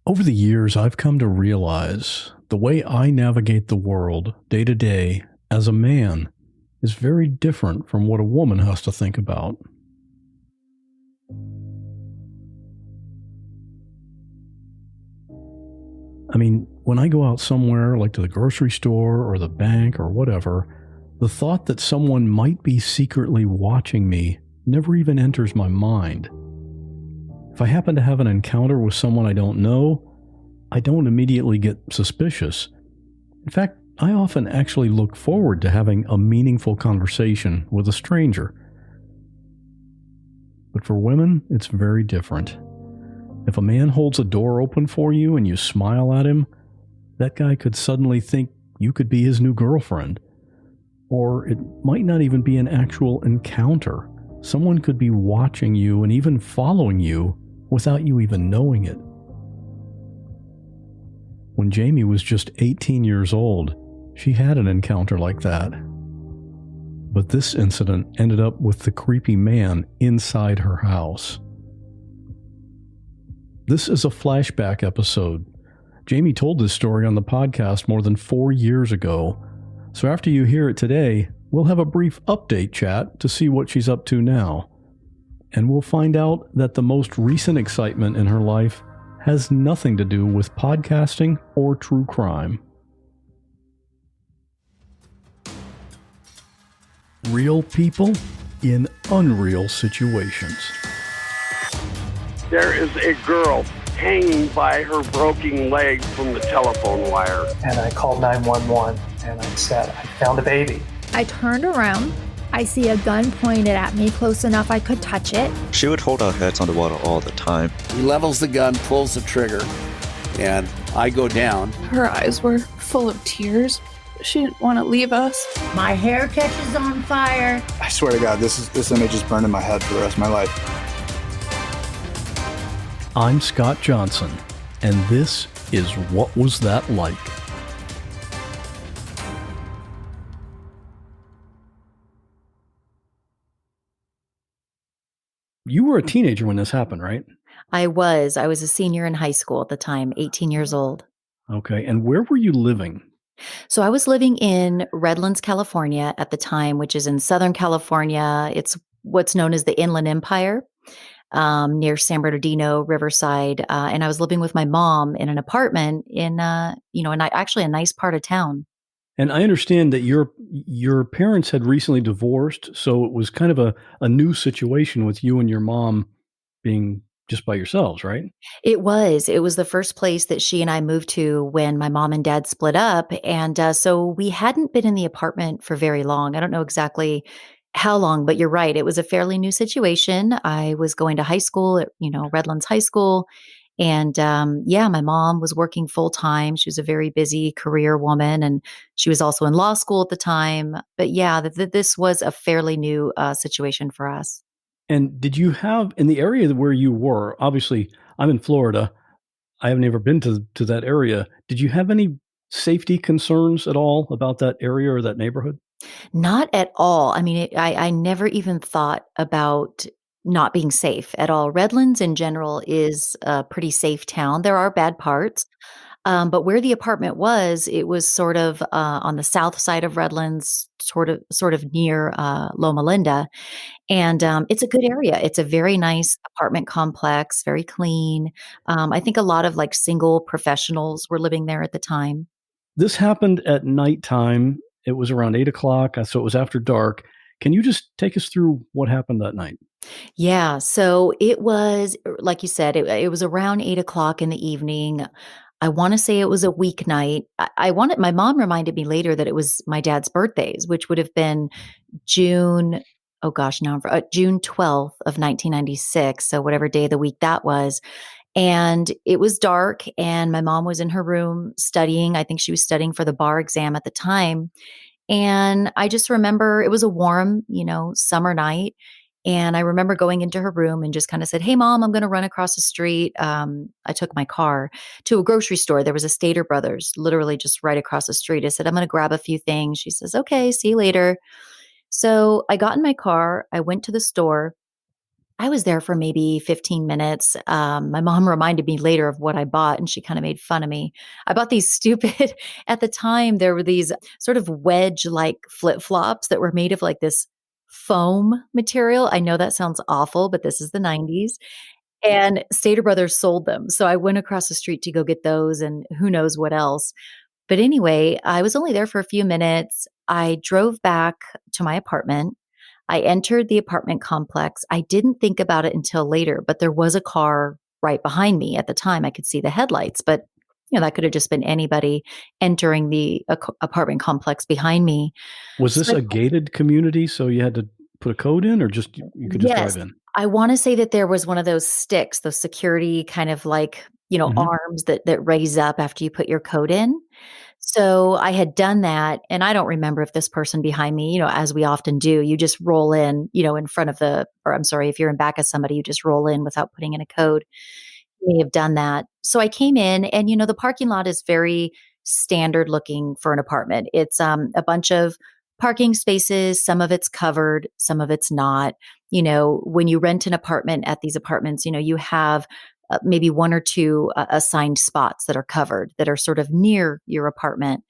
Over the years, I've come to realize the way I navigate the world day to day as a man is very different from what a woman has to think about. I mean, when I go out somewhere like to the grocery store or the bank or whatever, the thought that someone might be secretly watching me never even enters my mind. If I happen to have an encounter with someone I don't know, I don't immediately get suspicious. In fact, I often actually look forward to having a meaningful conversation with a stranger. But for women, it's very different. If a man holds a door open for you and you smile at him, that guy could suddenly think you could be his new girlfriend. Or it might not even be an actual encounter. Someone could be watching you and even following you without you even knowing it. When Jami was just 18 years old, she had an encounter like that. But this incident ended up with the creepy man inside her house. This is a flashback episode. Jami told this story on the podcast more than 4 years ago. So after you hear it today, we'll have a brief update chat to see what she's up to now. And we'll find out that the most recent excitement in her life has nothing to do with podcasting or true crime. Real people in unreal situations. There is a girl hanging by her broken leg from the telephone wire. And I called 911 and I said, I found a baby. I turned around. I see a gun pointed at me close enough I could touch it. She would hold our heads underwater all the time. He levels the gun, pulls the trigger, and I go down. Her eyes were full of tears. She didn't want to leave us. My hair catches on fire. I swear to God, this image is burned in my head for the rest of my life. I'm Scott Johnson, and this is What Was That Like? You were a teenager when this happened, right? I was a senior in high school at the time, 18 years old. Okay, and where were you living? So I was living in Redlands, California at the time, which is in Southern California. It's what's known as the Inland Empire, near San Bernardino, Riverside. And I was living with my mom in an apartment in, actually a nice part of town. And I understand that your parents had recently divorced, so it was kind of a new situation with you and your mom being just by yourselves, right? It was the first place that she and I moved to when my mom and dad split up. And so we hadn't been in the apartment for very long. I don't know exactly how long, but you're right. It was a fairly new situation. I was going to high school at, Redlands High School. And my mom was working full time. She was a very busy career woman, and she was also in law school at the time. But yeah, this was a fairly new situation for us. And did you have, in the area where you were, obviously I'm in Florida, I have never been to that area. Did you have any safety concerns at all about that area or that neighborhood? Not at all. I mean, I never even thought about not being safe at all. Redlands in general is a pretty safe town. There are bad parts. But where the apartment was, it was sort of on the south side of Redlands, sort of near Loma Linda. And it's a good area. It's a very nice apartment complex, very clean. I think a lot of like single professionals were living there at the time. This happened at nighttime. It was around 8:00, so it was after dark. Can you just take us through what happened that night? Yeah. So it was, like you said, it was around 8:00 in the evening. I want to say it was a weeknight. My mom reminded me later that it was my dad's birthdays, which would have been June 12th of 1996. So whatever day of the week that was. And it was dark and my mom was in her room studying. I think she was studying for the bar exam at the time. And I just remember it was a warm, summer night. And I remember going into her room and just kind of said, "Hey, Mom, I'm going to run across the street." I took my car to a grocery store. There was a Stater Brothers literally just right across the street. I said, "I'm going to grab a few things." She says, "Okay, see you later." So I got in my car. I went to the store. I was there for maybe 15 minutes. My mom reminded me later of what I bought, and she kind of made fun of me. I bought these stupid, at the time, there were these sort of wedge like flip flops that were made of like this foam material. I know that sounds awful, but this is the 90s. And Stater Brothers sold them. So I went across the street to go get those and who knows what else. But anyway, I was only there for a few minutes. I drove back to my apartment. I entered the apartment complex. I didn't think about it until later, but there was a car right behind me at the time. I could see the headlights, but that could have just been anybody entering the apartment complex behind me. Was this So, a gated community, so you had to put a code in, or just you could just yes, drive in? I want to say that there was one of those sticks, those security kind of like, Mhm. arms that raise up after you put your code in. So I had done that, and I don't remember if this person behind me, as we often do, you just roll in, in front of or I'm sorry, if you're in back of somebody, you just roll in without putting in a code. May have done that. So I came in, and the parking lot is very standard looking for an apartment. It's a bunch of parking spaces. Some of it's covered, some of it's not. When you rent an apartment at these apartments, you have maybe one or two assigned spots that are covered that are sort of near your apartment.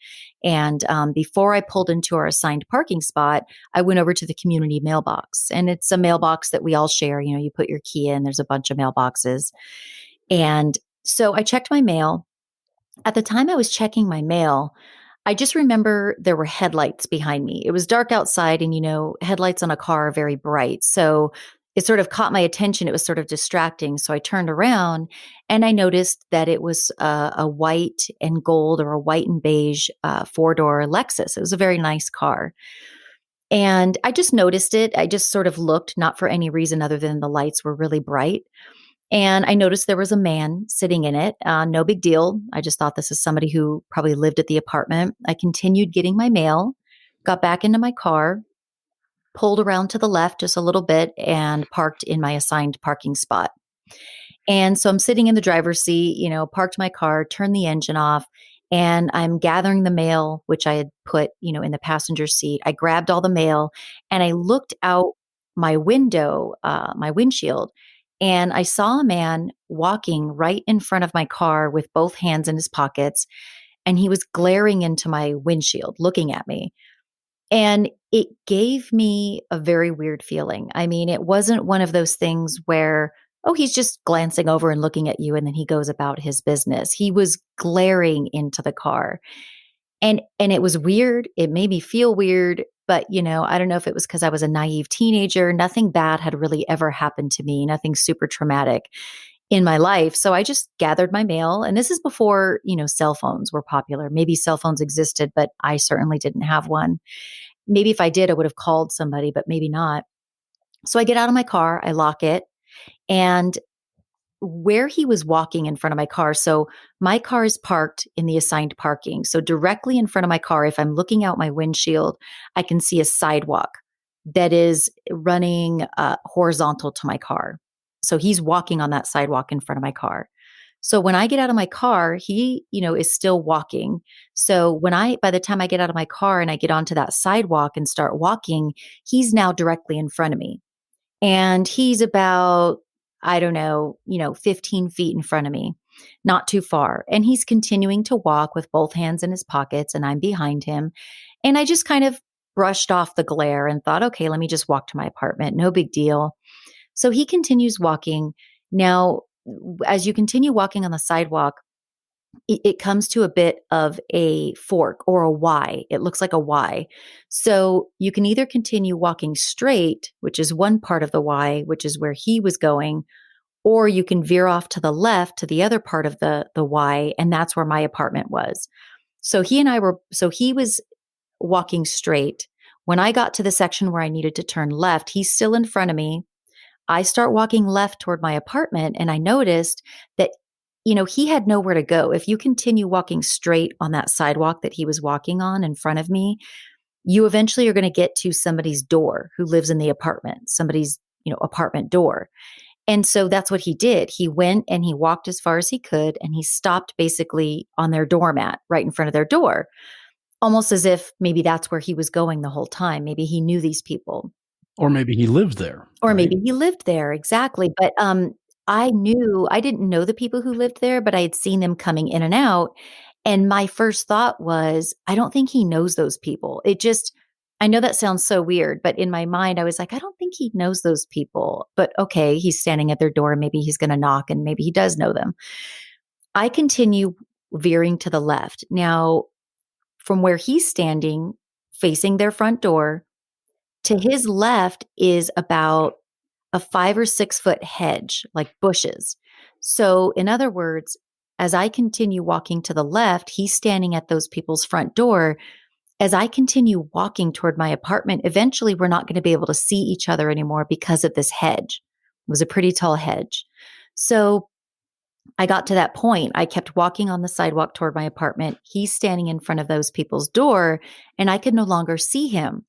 And before I pulled into our assigned parking spot, I went over to the community mailbox, and it's a mailbox that we all share. You put your key in, there's a bunch of mailboxes. And so I checked my mail. At the time I was checking my mail, I just remember there were headlights behind me. It was dark outside, and headlights on a car are very bright. So it sort of caught my attention. It was sort of distracting. So I turned around, and I noticed that it was a white and gold, or a white and beige 4-door Lexus. It was a very nice car. And I just noticed it. I just sort of looked, not for any reason other than the lights were really bright. And I noticed there was a man sitting in it. No big deal. I just thought this is somebody who probably lived at the apartment. I continued getting my mail, got back into my car, pulled around to the left just a little bit, and parked in my assigned parking spot. And so I'm sitting in the driver's seat, parked my car, turned the engine off, and I'm gathering the mail, which I had put, in the passenger seat. I grabbed all the mail, and I looked out my window, my windshield, and I saw a man walking right in front of my car with both hands in his pockets, and he was glaring into my windshield, looking at me. And it gave me a very weird feeling. I mean, it wasn't one of those things where, oh, he's just glancing over and looking at you and then he goes about his business. He was glaring into the car. And it was weird. It made me feel weird, but I don't know if it was because I was a naive teenager. Nothing bad had really ever happened to me, nothing super traumatic in my life. So I just gathered my mail, and this is before, cell phones were popular. Maybe cell phones existed, but I certainly didn't have one. Maybe if I did, I would have called somebody, but maybe not. So I get out of my car, I lock it, and where he was walking in front of my car. So my car is parked in the assigned parking. So directly in front of my car, if I'm looking out my windshield, I can see a sidewalk that is running horizontal to my car. So he's walking on that sidewalk in front of my car. So when I get out of my car, he, is still walking. So by the time I get out of my car and I get onto that sidewalk and start walking, he's now directly in front of me. And he's about, I don't know, 15 feet in front of me, not too far. And he's continuing to walk with both hands in his pockets, and I'm behind him. And I just kind of brushed off the glare and thought, okay, let me just walk to my apartment. No big deal. So he continues walking. Now, as you continue walking on the sidewalk, it comes to a bit of a fork or a Y. It looks like a Y. So you can either continue walking straight, which is one part of the Y, which is where he was going, or you can veer off to the left to the other part of the Y, and that's where my apartment was. So he was walking straight. When I got to the section where I needed to turn left, he's still in front of me. I start walking left toward my apartment, and I noticed that, he had nowhere to go. If you continue walking straight on that sidewalk that he was walking on in front of me, you eventually are going to get to somebody's door who lives in the apartment, somebody's, apartment door. And so that's what he did. He went and he walked as far as he could, and he stopped basically on their doormat right in front of their door, almost as if maybe that's where he was going the whole time. Maybe he knew these people. Or maybe he lived there. Or right? maybe he lived there, exactly, but, I didn't know the people who lived there, but I had seen them coming in and out, and my first thought was, "I don't think he knows those people." I know that sounds so weird, but in my mind, I was like, "I don't think he knows those people." But okay, he's standing at their door, maybe he's gonna knock, and maybe he does know them. I continue veering to the left. Now, from where he's standing, facing their front door, to his left is about a 5 or 6-foot hedge, like bushes. So, in other words, as I continue walking to the left, he's standing at those people's front door. As I continue walking toward my apartment, eventually we're not going to be able to see each other anymore because of this hedge. It was a pretty tall hedge. So, I got to that point. I kept walking on the sidewalk toward my apartment. He's standing in front of those people's door, and I could no longer see him.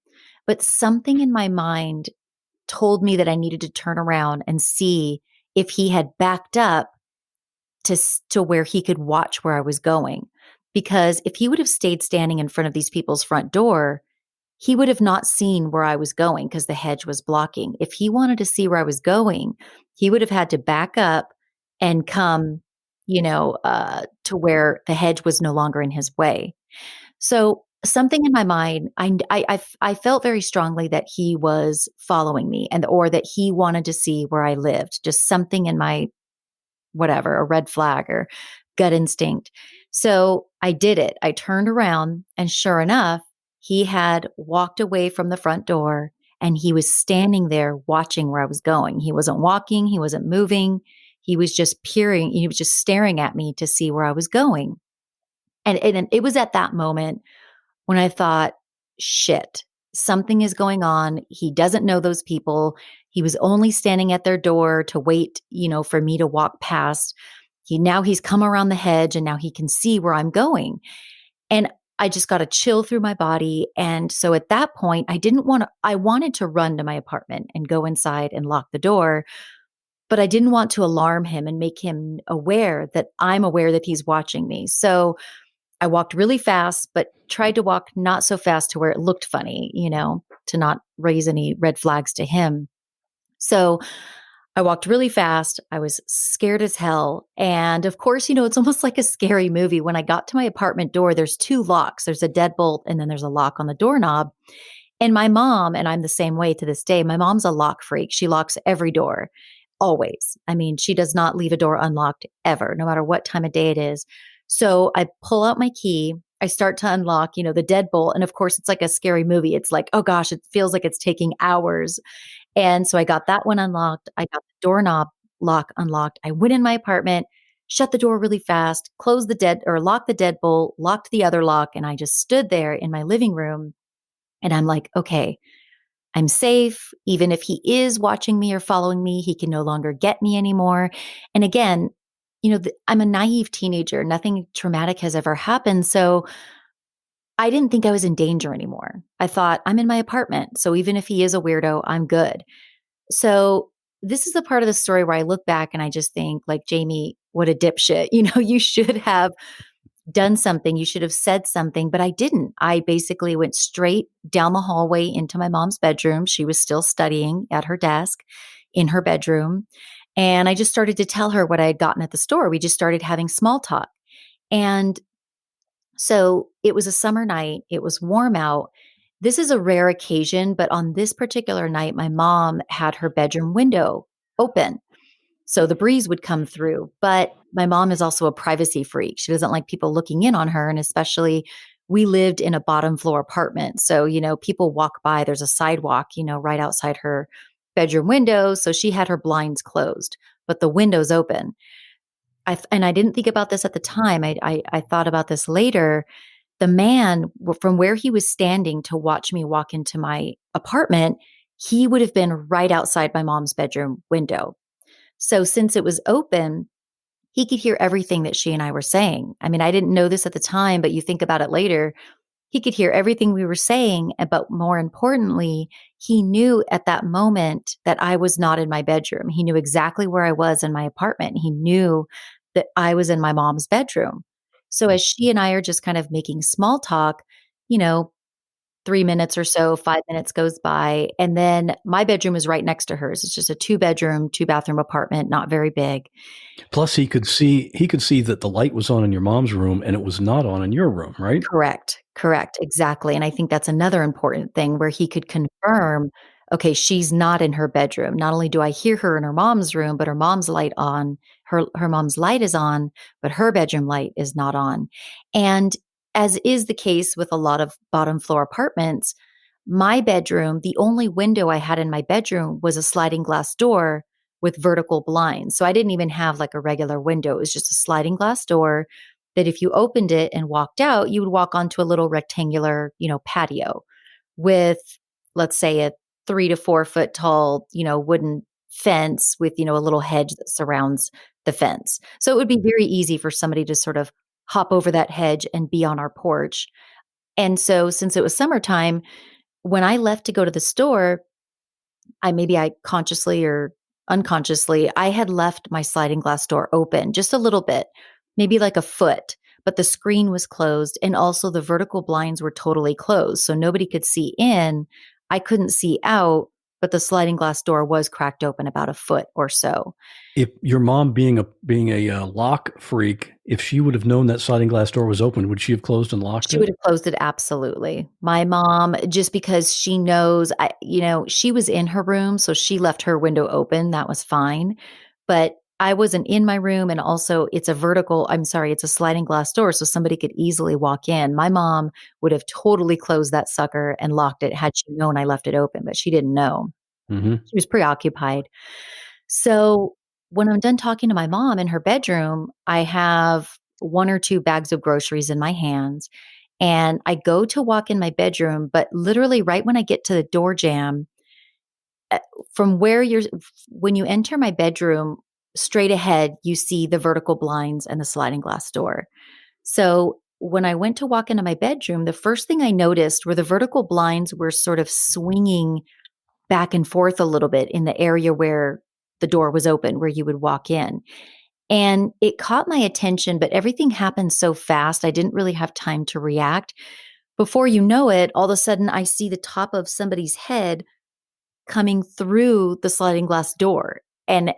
But something in my mind told me that I needed to turn around and see if he had backed up to where he could watch where I was going. Because if he would have stayed standing in front of these people's front door, he would have not seen where I was going because the hedge was blocking. If he wanted to see where I was going, he would have had to back up and come, to where the hedge was no longer in his way. So something in my mind, I felt very strongly that he was following me or that he wanted to see where I lived. Just something in my whatever, a red flag or gut instinct. So I did it. I turned around and sure enough, he had walked away from the front door and he was standing there watching where I was going. He wasn't walking, he wasn't moving. He was just peering, he was just staring at me to see where I was going. And it was at that moment when I thought, shit, something is going on. He doesn't know those people. He was only standing at their door to wait, for me to walk past. He's come around the hedge and now he can see where I'm going. And I just got a chill through my body. And so at that point, I wanted to run to my apartment and go inside and lock the door, but I didn't want to alarm him and make him aware that I'm aware that he's watching me. So I walked really fast, but tried to walk not so fast to where it looked funny, to not raise any red flags to him. So I walked really fast. I was scared as hell. And of course, it's almost like a scary movie. When I got to my apartment door, there's 2 locks. There's a deadbolt and then there's a lock on the doorknob. And my mom, and I'm the same way to this day, my mom's a lock freak. She locks every door, always. I mean, she does not leave a door unlocked ever, no matter what time of day it is. So I pull out my key. I start to unlock, the deadbolt. And of course, it's like a scary movie. It's like, oh gosh, it feels like it's taking hours. And so I got that one unlocked. I got the doorknob lock unlocked. I went in my apartment, shut the door really fast, locked the deadbolt, locked the other lock. And I just stood there in my living room. And I'm like, okay, I'm safe. Even if he is watching me or following me, he can no longer get me anymore. And again, I'm a naive teenager. Nothing traumatic has ever happened. So I didn't think I was in danger anymore. I thought I'm in my apartment. So even if he is a weirdo, I'm good. So this is the part of the story where I look back and I just think like, Jami, what a dipshit. You should have done something. You should have said something, but I didn't. I basically went straight down the hallway into my mom's bedroom. She was still studying at her desk in her bedroom. And I just started to tell her what I had gotten at the store. We just started having small talk. And so it was a summer night. It was warm out. This is a rare occasion, but on this particular night, my mom had her bedroom window open. So the breeze would come through. But my mom is also a privacy freak. She doesn't like people looking in on her. And especially, we lived in a bottom floor apartment. So, people walk by, there's a sidewalk, right outside her bedroom window. So she had her blinds closed, but the window's open. And I didn't think about this at the time. I thought about this later. The man, from where he was standing to watch me walk into my apartment, he would have been right outside my mom's bedroom window. So since it was open, he could hear everything that she and I were saying. I mean, I didn't know this at the time, but you think about it later. He could hear everything we were saying, but more importantly, he knew at that moment that I was not in my bedroom. He knew exactly where I was in my apartment. He knew that I was in my mom's bedroom. So as she and I are just kind of making small talk, 3 minutes or so, 5 minutes goes by, and then my bedroom is right next to hers. It's just a 2-bedroom, 2-bathroom apartment, not very big. Plus, he could see that the light was on in your mom's room and it was not on in your room, right? Correct, exactly, and I think that's another important thing where he could confirm, okay, she's not in her bedroom. Not only do I hear her in her mom's room, but her mom's mom's light is on, but her bedroom light is not on. And as is the case with a lot of bottom floor apartments, my bedroom, the only window I had in my bedroom was a sliding glass door with vertical blinds. So I didn't even have like a regular window. It was just a sliding glass door that if you opened it and walked out, you would walk onto a little rectangular, patio with, let's say, a 3 to 4 foot tall, wooden fence with, a little hedge that surrounds the fence. So it would be very easy for somebody to sort of hop over that hedge and be on our porch. And so since it was summertime, when I left to go to the store, I consciously or unconsciously, I had left my sliding glass door open just a little bit, maybe like a foot, but the screen was closed and also the vertical blinds were totally closed. So nobody could see in. I couldn't see out, but the sliding glass door was cracked open about a foot or so. If your mom being a lock freak, if she would have known that sliding glass door was open, would she have closed and locked it? She would have closed it, absolutely. My mom, just because she knows, she was in her room, so she left her window open. That was fine. But I wasn't in my room, and also it's a sliding glass door, so somebody could easily walk in. My mom would have totally closed that sucker and locked it had she known I left it open, but she didn't know. Mm-hmm. She was preoccupied. So when I'm done talking to my mom in her bedroom, I have 1 or 2 bags of groceries in my hands. And I go to walk in my bedroom, but literally right when I get to the door jamb, from when you enter my bedroom, straight ahead, you see the vertical blinds and the sliding glass door. So when I went to walk into my bedroom, the first thing I noticed were the vertical blinds were sort of swinging back and forth a little bit in the area where the door was open, where you would walk in. And it caught my attention, but everything happened so fast, I didn't really have time to react. Before you know it, all of a sudden, I see the top of somebody's head coming through the sliding glass door. And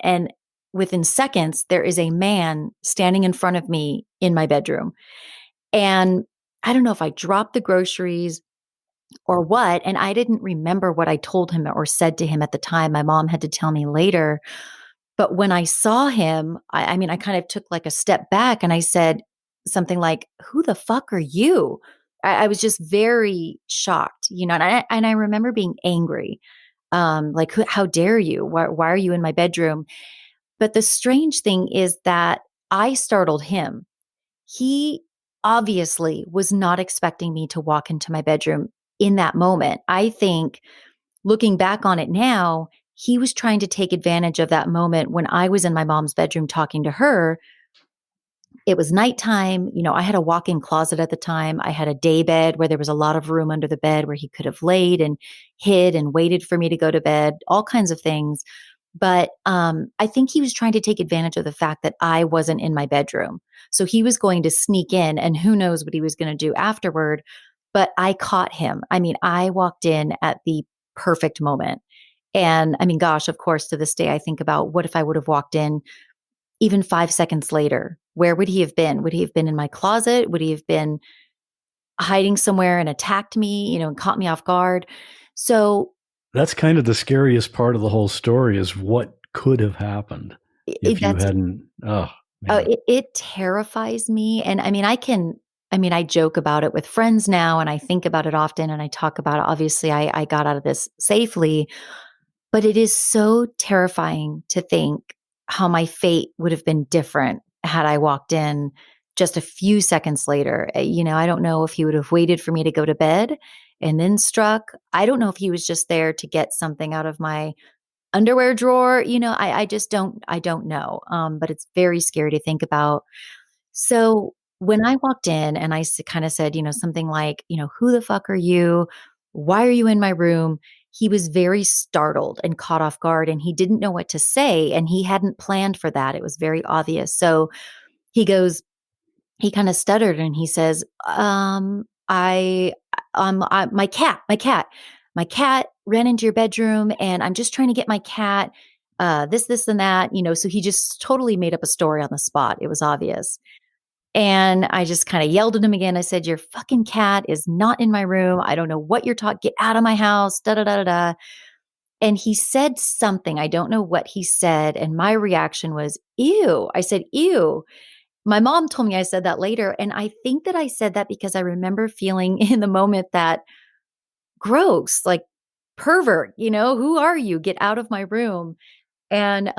within seconds, there is a man standing in front of me in my bedroom. And I don't know if I dropped the groceries or what, and I didn't remember what I told him or said to him at the time. My mom had to tell me later. But when I saw him, I kind of took like a step back and I said something like, "Who the fuck are you?" I was just very shocked, and I remember being angry. Like, how dare you? Why are you in my bedroom? But the strange thing is that I startled him. He obviously was not expecting me to walk into my bedroom in that moment. I think looking back on it now, he was trying to take advantage of that moment when I was in my mom's bedroom talking to her. It was nighttime. I had a walk-in closet at the time. I had a day bed where there was a lot of room under the bed where he could have laid and hid and waited for me to go to bed, all kinds of things. But I think he was trying to take advantage of the fact that I wasn't in my bedroom. So he was going to sneak in, and who knows what he was going to do afterward. But I caught him. I walked in at the perfect moment. And gosh, of course, to this day, I think about what if I would have walked in even 5 seconds later? Where would he have been? Would he have been in my closet? Would he have been hiding somewhere and attacked me, and caught me off guard? So that's kind of the scariest part of the whole story is what could have happened if you hadn't. Oh, man. It terrifies me. And I joke about it with friends now, and I think about it often, and I talk about it. Obviously, I got out of this safely, but it is so terrifying to think how my fate would have been different had I walked in just a few seconds later. I don't know if he would have waited for me to go to bed and then struck. I don't know if he was just there to get something out of my underwear drawer. I just I don't know. But it's very scary to think about. So when I walked in and I kind of said, something like, "Who the fuck are you? Why are you in my room?" He was very startled and caught off guard, and he didn't know what to say, and he hadn't planned for that. It was very obvious. So he kind of stuttered and he says, I my cat ran into your bedroom and I'm just trying to get my cat, this, and that, so he just totally made up a story on the spot. It was obvious. And I just kind of yelled at him again. I said, your fucking cat is not in my room. I don't know what you're talking. Get out of my house. Da, da, da, da, da. And he said something. I don't know what he said. And my reaction was, ew. I said, ew. My mom told me I said that later. And I think that I said that because I remember feeling in the moment that gross, like pervert, who are you? Get out of my room. And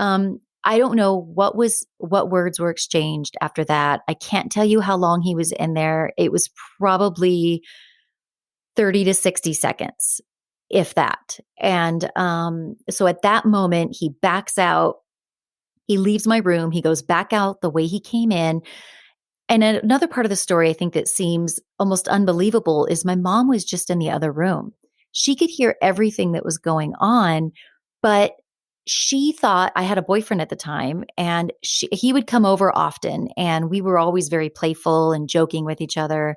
I don't know what words were exchanged after that. I can't tell you how long he was in there. It was probably 30 to 60 seconds, if that. And so at that moment, he backs out. He leaves my room. He goes back out the way he came in. And another part of the story I think that seems almost unbelievable is my mom was just in the other room. She could hear everything that was going on, but she thought I had a boyfriend at the time and he would come over often and we were always very playful and joking with each other.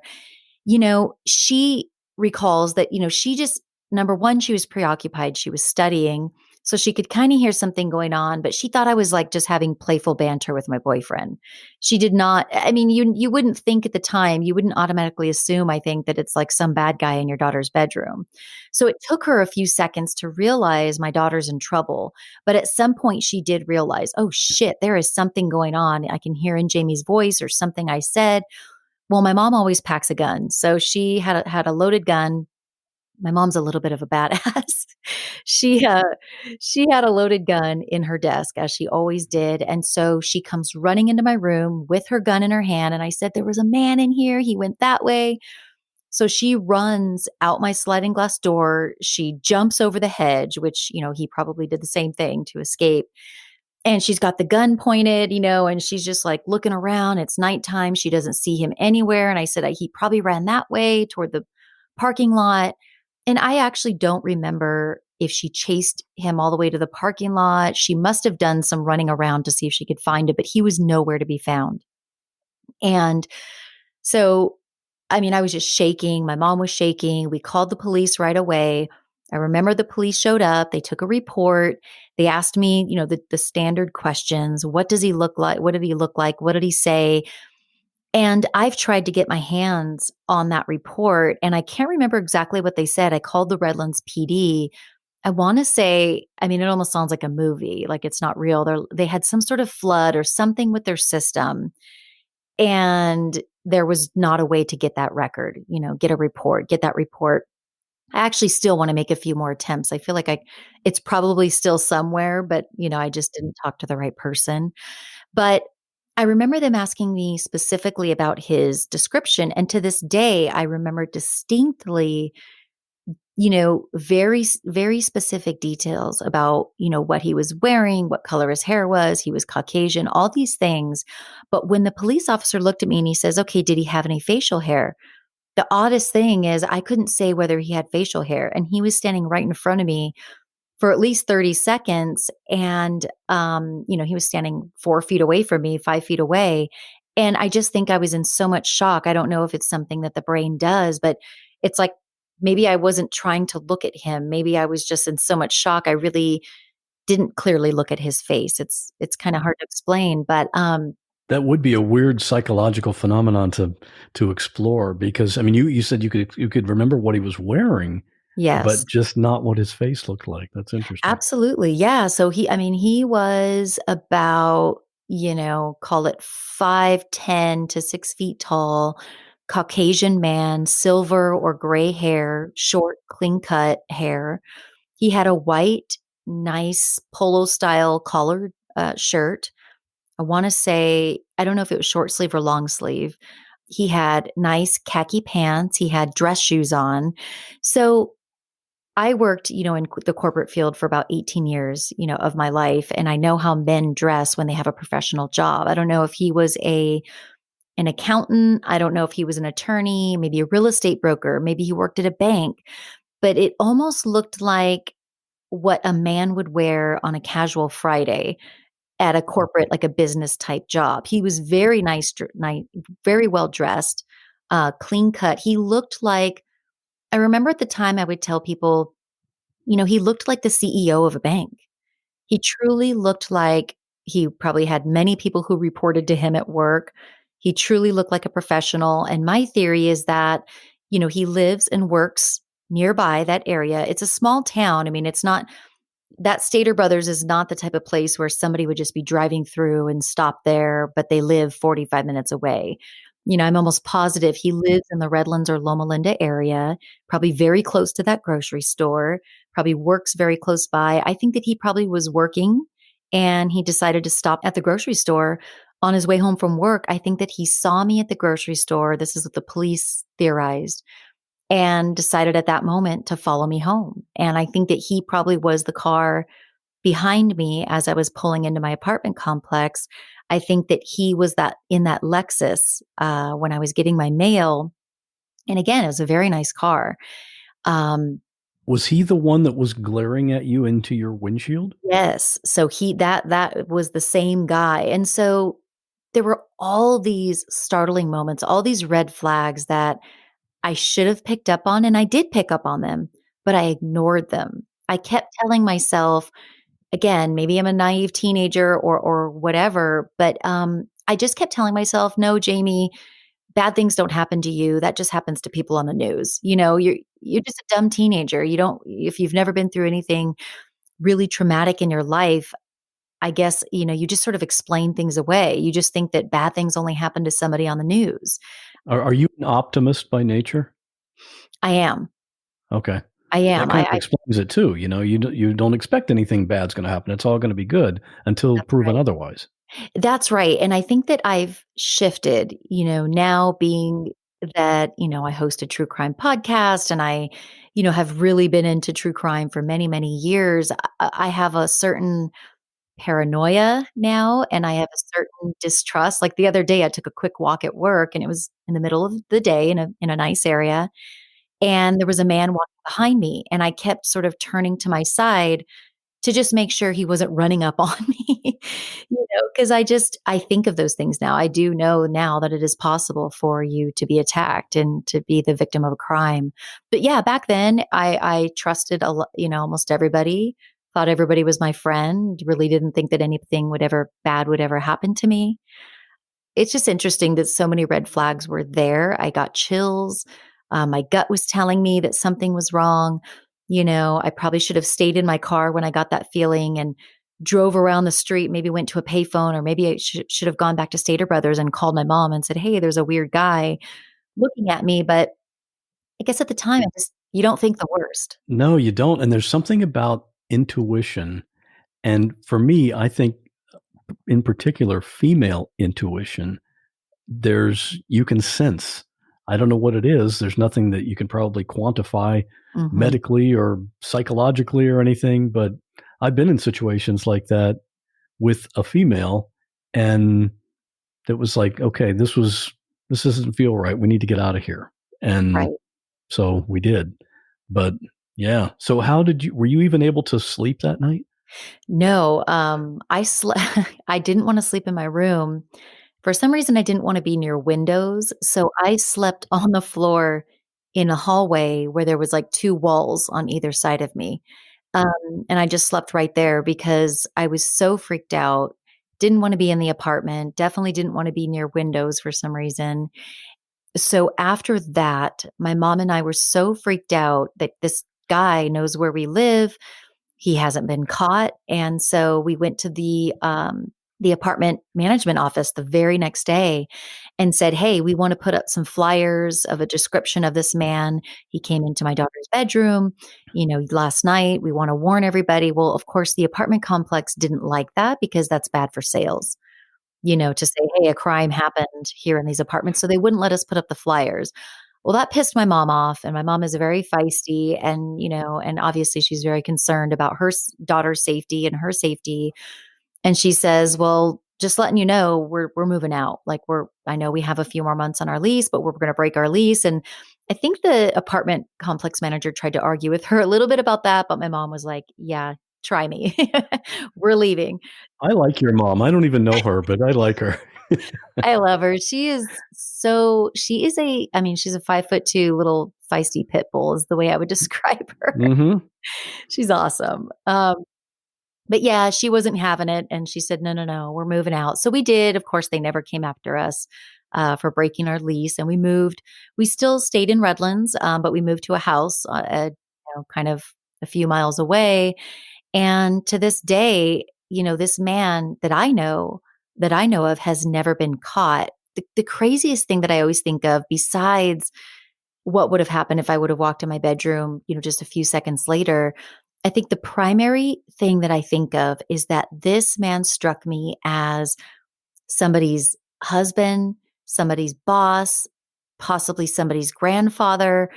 She recalls that, she just, number one, she was preoccupied. She was studying. So she could kind of hear something going on, but she thought I was like just having playful banter with my boyfriend. She did not, I mean, you wouldn't think at the time, you wouldn't automatically assume, I think, that it's like some bad guy in your daughter's bedroom. So it took her a few seconds to realize my daughter's in trouble. But at some point she did realize, oh shit, there is something going on. I can hear in Jamie's voice or something I said. Well, my mom always packs a gun. So she had a loaded gun. My mom's a little bit of a badass. She had a loaded gun in her desk, as she always did. And so she comes running into my room with her gun in her hand. And I said, there was a man in here. He went that way. So she runs out my sliding glass door. She jumps over the hedge, which, he probably did the same thing to escape. And she's got the gun pointed, and she's just like looking around. It's nighttime. She doesn't see him anywhere. And I said, he probably ran that way toward the parking lot. And I actually don't remember if she chased him all the way to the parking lot. She must have done some running around to see if she could find him, but he was nowhere to be found. And so, I mean, I was just shaking. My mom was shaking. We called the police right away. I remember the police showed up. They took a report. They asked me, the standard questions. What does he look like? What did he look like? What did he say? And I've tried to get my hands on that report, and I can't remember exactly what they said. I called the Redlands PD. I want to say, I mean, it almost sounds like a movie, like it's not real. They had some sort of flood or something with their system, and there was not a way to get that record, get that report. I actually still want to make a few more attempts. I feel like it's probably still somewhere, but I just didn't talk to the right person. But I remember them asking me specifically about his description. And to this day, I remember distinctly, very, very specific details about, what he was wearing, what color his hair was. He was Caucasian, all these things. But when the police officer looked at me and he says, okay, did he have any facial hair? The oddest thing is I couldn't say whether he had facial hair. And he was standing right in front of me for at least 30 seconds. And, he was standing 4 feet away from me, 5 feet away. And I just think I was in so much shock. I don't know if it's something that the brain does, but it's like, maybe I wasn't trying to look at him. Maybe I was just in so much shock. I really didn't clearly look at his face. It's kind of hard to explain, but, that would be a weird psychological phenomenon to explore because, I mean, you said you could remember what he was wearing. yes. But just not what his face looked like. That's interesting. Absolutely. Yeah. So he was about, call it 5'10" to 6 feet tall, Caucasian man, silver or gray hair, short, clean cut hair. He had a white, nice polo style collared shirt. I want to say, I don't know if it was short sleeve or long sleeve. He had nice khaki pants. He had dress shoes on. So I worked, in the corporate field for about 18 years, of my life. And I know how men dress when they have a professional job. I don't know if he was an accountant. I don't know if he was an attorney, maybe a real estate broker. Maybe he worked at a bank. But it almost looked like what a man would wear on a casual Friday at a corporate, like a business type job. He was very nice, very well dressed, clean cut. He looked like I remember at the time I would tell people, he looked like the CEO of a bank. He truly looked like he probably had many people who reported to him at work. He truly looked like a professional. And my theory is that, he lives and works nearby that area. It's a small town. I mean, it's not that Stater Brothers is not the type of place where somebody would just be driving through and stop there, but they live 45 minutes away. I'm almost positive he lives in the Redlands or Loma Linda area, probably very close to that grocery store, probably works very close by. I think that he probably was working and he decided to stop at the grocery store on his way home from work. I think that he saw me at the grocery store. This is what the police theorized, and decided at that moment to follow me home. And I think that he probably was the car behind me as I was pulling into my apartment complex. I think that he was that in that Lexus when I was getting my mail. And again, it was a very nice car. Was he the one that was glaring at you into your windshield? Yes. So that was the same guy. And so there were all these startling moments, all these red flags that I should have picked up on, and I did pick up on them, but I ignored them. I kept telling myself, again, maybe I'm a naive teenager or whatever, but I just kept telling myself, no, Jami, bad things don't happen to you. That just happens to people on the news. You're just a dumb teenager. If you've never been through anything really traumatic in your life, I guess, you just sort of explain things away. You just think that bad things only happen to somebody on the news. Are you an optimist by nature? I am. Okay. I am. That kind of explains it too. You don't expect anything bad's going to happen. It's all going to be good until proven otherwise. That's right. And I think that I've shifted, now being that, I host a true crime podcast and I, have really been into true crime for many, many years. I have a certain paranoia now, and I have a certain distrust. Like the other day, I took a quick walk at work and it was in the middle of the day in a nice area. And there was a man walking behind me, and I kept sort of turning to my side to just make sure he wasn't running up on me, because I think of those things now. I do know now that it is possible for you to be attacked and to be the victim of a crime. But yeah, back then I trusted almost everybody, thought everybody was my friend, really didn't think that anything bad would ever happen to me. It's just interesting that so many red flags were there. I got chills. My gut was telling me that something was wrong. I probably should have stayed in my car when I got that feeling and drove around the street, maybe went to a payphone, or maybe I should have gone back to Stater Brothers and called my mom and said, hey, there's a weird guy looking at me. But I guess at the time, you don't think the worst. No, you don't. And there's something about intuition. And for me, I think in particular, female intuition, you can sense. I don't know what it is. There's nothing that you can probably quantify medically or psychologically or anything, but I've been in situations like that with a female, and it was like, okay, this doesn't feel right. We need to get out of here. And so we did. But yeah. So were you even able to sleep that night? No, I didn't want to sleep in my room. For some reason, I didn't want to be near windows. So I slept on the floor in a hallway where there was like two walls on either side of me. And I just slept right there because I was so freaked out. Didn't want to be in the apartment. Definitely didn't want to be near windows for some reason. So after that, my mom and I were so freaked out that this guy knows where we live. He hasn't been caught. And so we went to the apartment management office the very next day and said, hey, we want to put up some flyers of a description of this man. He came into my daughter's bedroom, last night. We want to warn everybody. Well, of course, the apartment complex didn't like that because that's bad for sales, to say, hey, a crime happened here in these apartments. So they wouldn't let us put up the flyers. Well, that pissed my mom off, and my mom is very feisty, and and obviously she's very concerned about her daughter's safety and her safety. And she says, "Well, just letting you know, we're moving out. Like I know we have a few more months on our lease, but we're going to break our lease." And I think the apartment complex manager tried to argue with her a little bit about that, but my mom was like, "Yeah, try me. We're leaving." I like your mom. I don't even know her, but I like her. I love her. She's a 5'2" little feisty pit bull is the way I would describe her. Mm-hmm. She's awesome. But yeah, she wasn't having it. And she said, no, we're moving out. So we did. Of course, they never came after us for breaking our lease. And we moved. We still stayed in Redlands, but we moved to a house kind of a few miles away. And to this day, this man that I know of has never been caught. The craziest thing that I always think of, besides what would have happened if I would have walked in my bedroom, just a few seconds later, I think the primary thing that I think of is that this man struck me as somebody's husband, somebody's boss, possibly somebody's grandfather,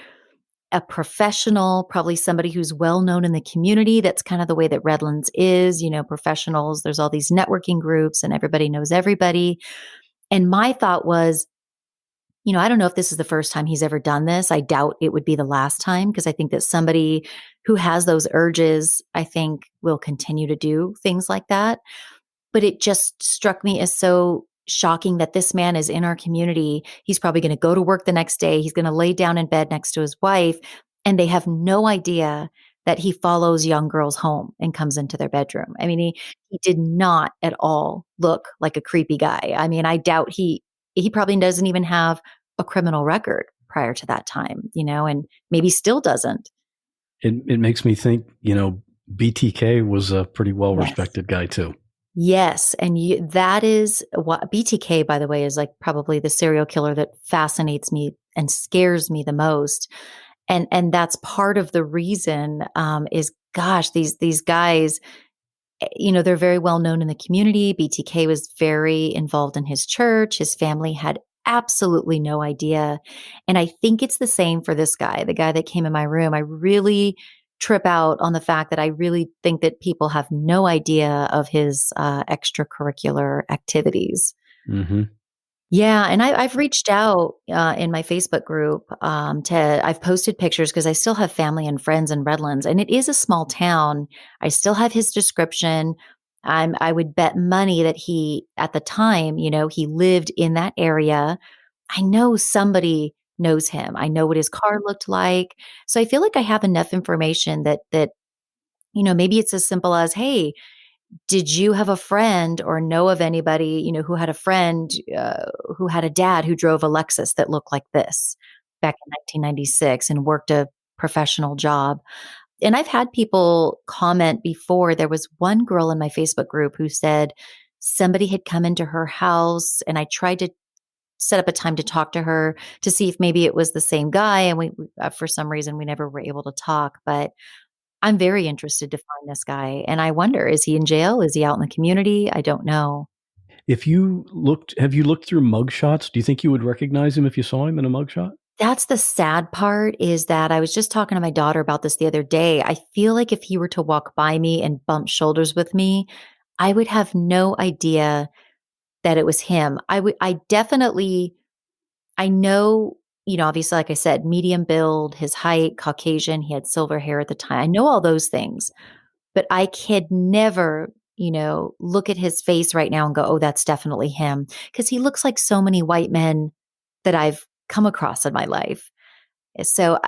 a professional, probably somebody who's well known in the community. That's kind of the way that Redlands is, professionals. There's all these networking groups and everybody knows everybody. And my thought was, I don't know if this is the first time he's ever done this. I doubt it would be the last time, because I think that somebody who has those urges, I think, will continue to do things like that. But it just struck me as so shocking that this man is in our community. He's probably going to go to work the next day. He's going to lay down in bed next to his wife, and they have no idea that he follows young girls home and comes into their bedroom. I mean, he did not at all look like a creepy guy. I mean, I doubt he probably doesn't even have a criminal record prior to that time, and maybe still doesn't. It makes me think, BTK was a pretty well-respected guy too. Yes. And that is what BTK, by the way, is like probably the serial killer that fascinates me and scares me the most. And that's part of the reason is, gosh, these guys, they're very well known in the community. BTK was very involved in his church. His family had absolutely no idea. And I think it's the same for this guy, the guy that came in my room. I really trip out on the fact that I really think that people have no idea of his extracurricular activities. Mm-hmm. Yeah. And I've reached out in my Facebook group I've posted pictures because I still have family and friends in Redlands, and it is a small town. I still have his description. I would bet money that he, at the time, he lived in that area. I know somebody knows him. I know what his car looked like. So I feel like I have enough information that maybe it's as simple as, hey, did you have a friend or know of anybody, who had a friend who had a dad who drove a Lexus that looked like this back in 1996 and worked a professional job? And I've had people comment before. There was one girl in my Facebook group who said somebody had come into her house, and I tried to set up a time to talk to her to see if maybe it was the same guy. And we for some reason, we never were able to talk. But I'm very interested to find this guy. And I wonder, is he in jail? Is he out in the community? I don't know. Have you looked through mugshots? Do you think you would recognize him if you saw him in a mugshot? That's the sad part, is that I was just talking to my daughter about this the other day. I feel like if he were to walk by me and bump shoulders with me, I would have no idea that it was him. I know, obviously, like I said, medium build, his height, Caucasian, he had silver hair at the time. I know all those things, but I could never, look at his face right now and go, oh, that's definitely him. Because he looks like so many white men that I've come across in my life. So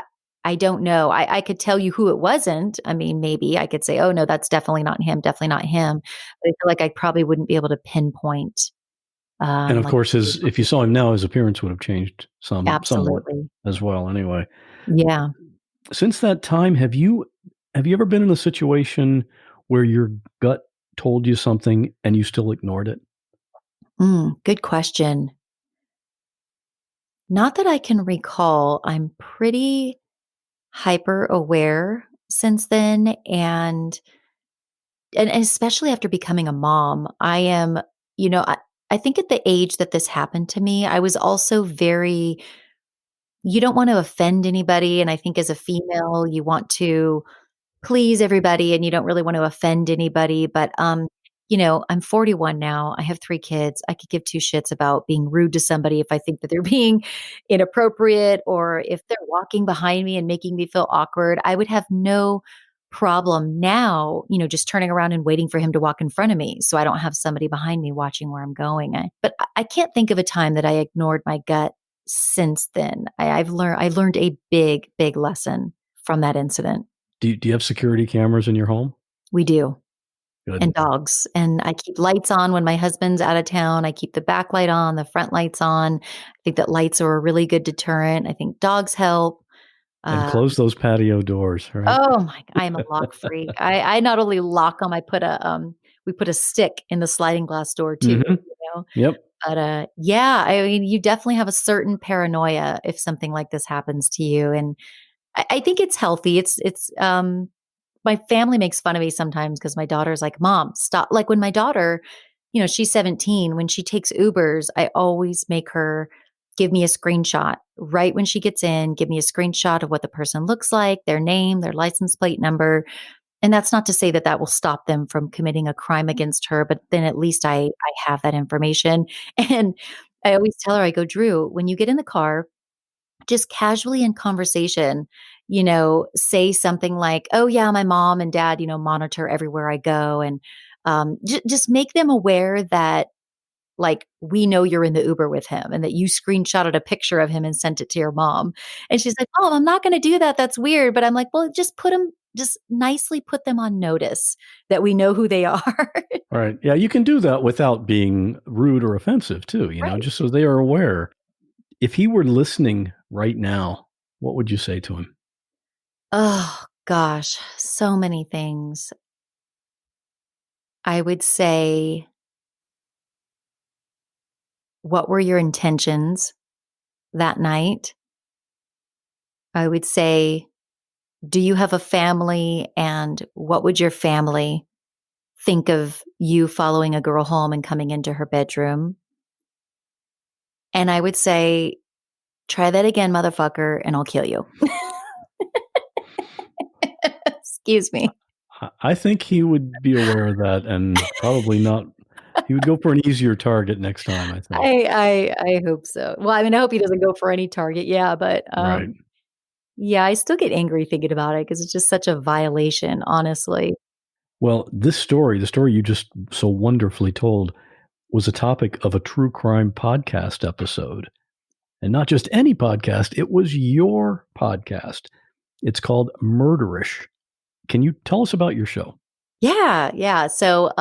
I don't know. I could tell you who it wasn't. I mean, maybe I could say, oh, no, that's definitely not him. Definitely not him. But I feel like I probably wouldn't be able to pinpoint. And of course, if you saw him now, his appearance would have changed somewhat as well. Anyway, yeah. Since that time, have you ever been in a situation where your gut told you something and you still ignored it? Good question. Not that I can recall. I'm pretty hyper aware since then, and especially after becoming a mom, I am. I think at the age that this happened to me, I was also very. You don't want to offend anybody, and I think as a female, you want to please everybody, and you don't really want to offend anybody. But I'm 41 now. I have 3 kids. I could give 2 shits about being rude to somebody if I think that they're being inappropriate, or if they're walking behind me and making me feel awkward. I would have no problem now, just turning around and waiting for him to walk in front of me, so I don't have somebody behind me watching where I'm going. But I can't think of a time that I ignored my gut since then. I learned a big, big lesson from that incident. Do you have security cameras in your home? We do. Good. And dogs. And I keep lights on when my husband's out of town. I keep the back light on, the front lights on. I think that lights are a really good deterrent. I think dogs help. And close those patio doors, right? Oh my! I am a lock freak. I not only lock them, I put we put a stick in the sliding glass door too. Mhm. You know, Yep. but yeah, I mean, you definitely have a certain paranoia if something like this happens to you, and I think it's healthy. It's my family makes fun of me sometimes because my daughter's like, "Mom, stop!" Like when my daughter, she's 17. When she takes Ubers, I always make her give me a screenshot right when she gets in. Give me a screenshot of what the person looks like, their name, their license plate number. And that's not to say that that will stop them from committing a crime against her, but then at least I have that information. And I always tell her, I go, Drew, when you get in the car, just casually in conversation, say something like, "Oh yeah, my mom and dad, monitor everywhere I go," and just make them aware that like we know you're in the Uber with him and that you screenshotted a picture of him and sent it to your mom. And she's like, "Mom, I'm not going to do that. That's weird." But I'm like, "Well, just nicely put them on notice that we know who they are." Right. Yeah, you can do that without being rude or offensive too, Right. just so they are aware. If he were listening right now, what would you say to him? Oh gosh, so many things. I would say, what were your intentions that night? I would say, do you have a family, and what would your family think of you following a girl home and coming into her bedroom? And I would say, try that again, motherfucker, and I'll kill you. Excuse me. I think he would be aware of that and probably not. He would go for an easier target next time, I think. I hope so. Well, I mean, I hope he doesn't go for any target. Yeah, but Right. yeah, I still get angry thinking about it because it's just such a violation, honestly. Well, this story, the story you just so wonderfully told, was a topic of a true crime podcast episode. And not just any podcast, it was your podcast. It's called Murderish. Can you tell us about your show? Yeah. So,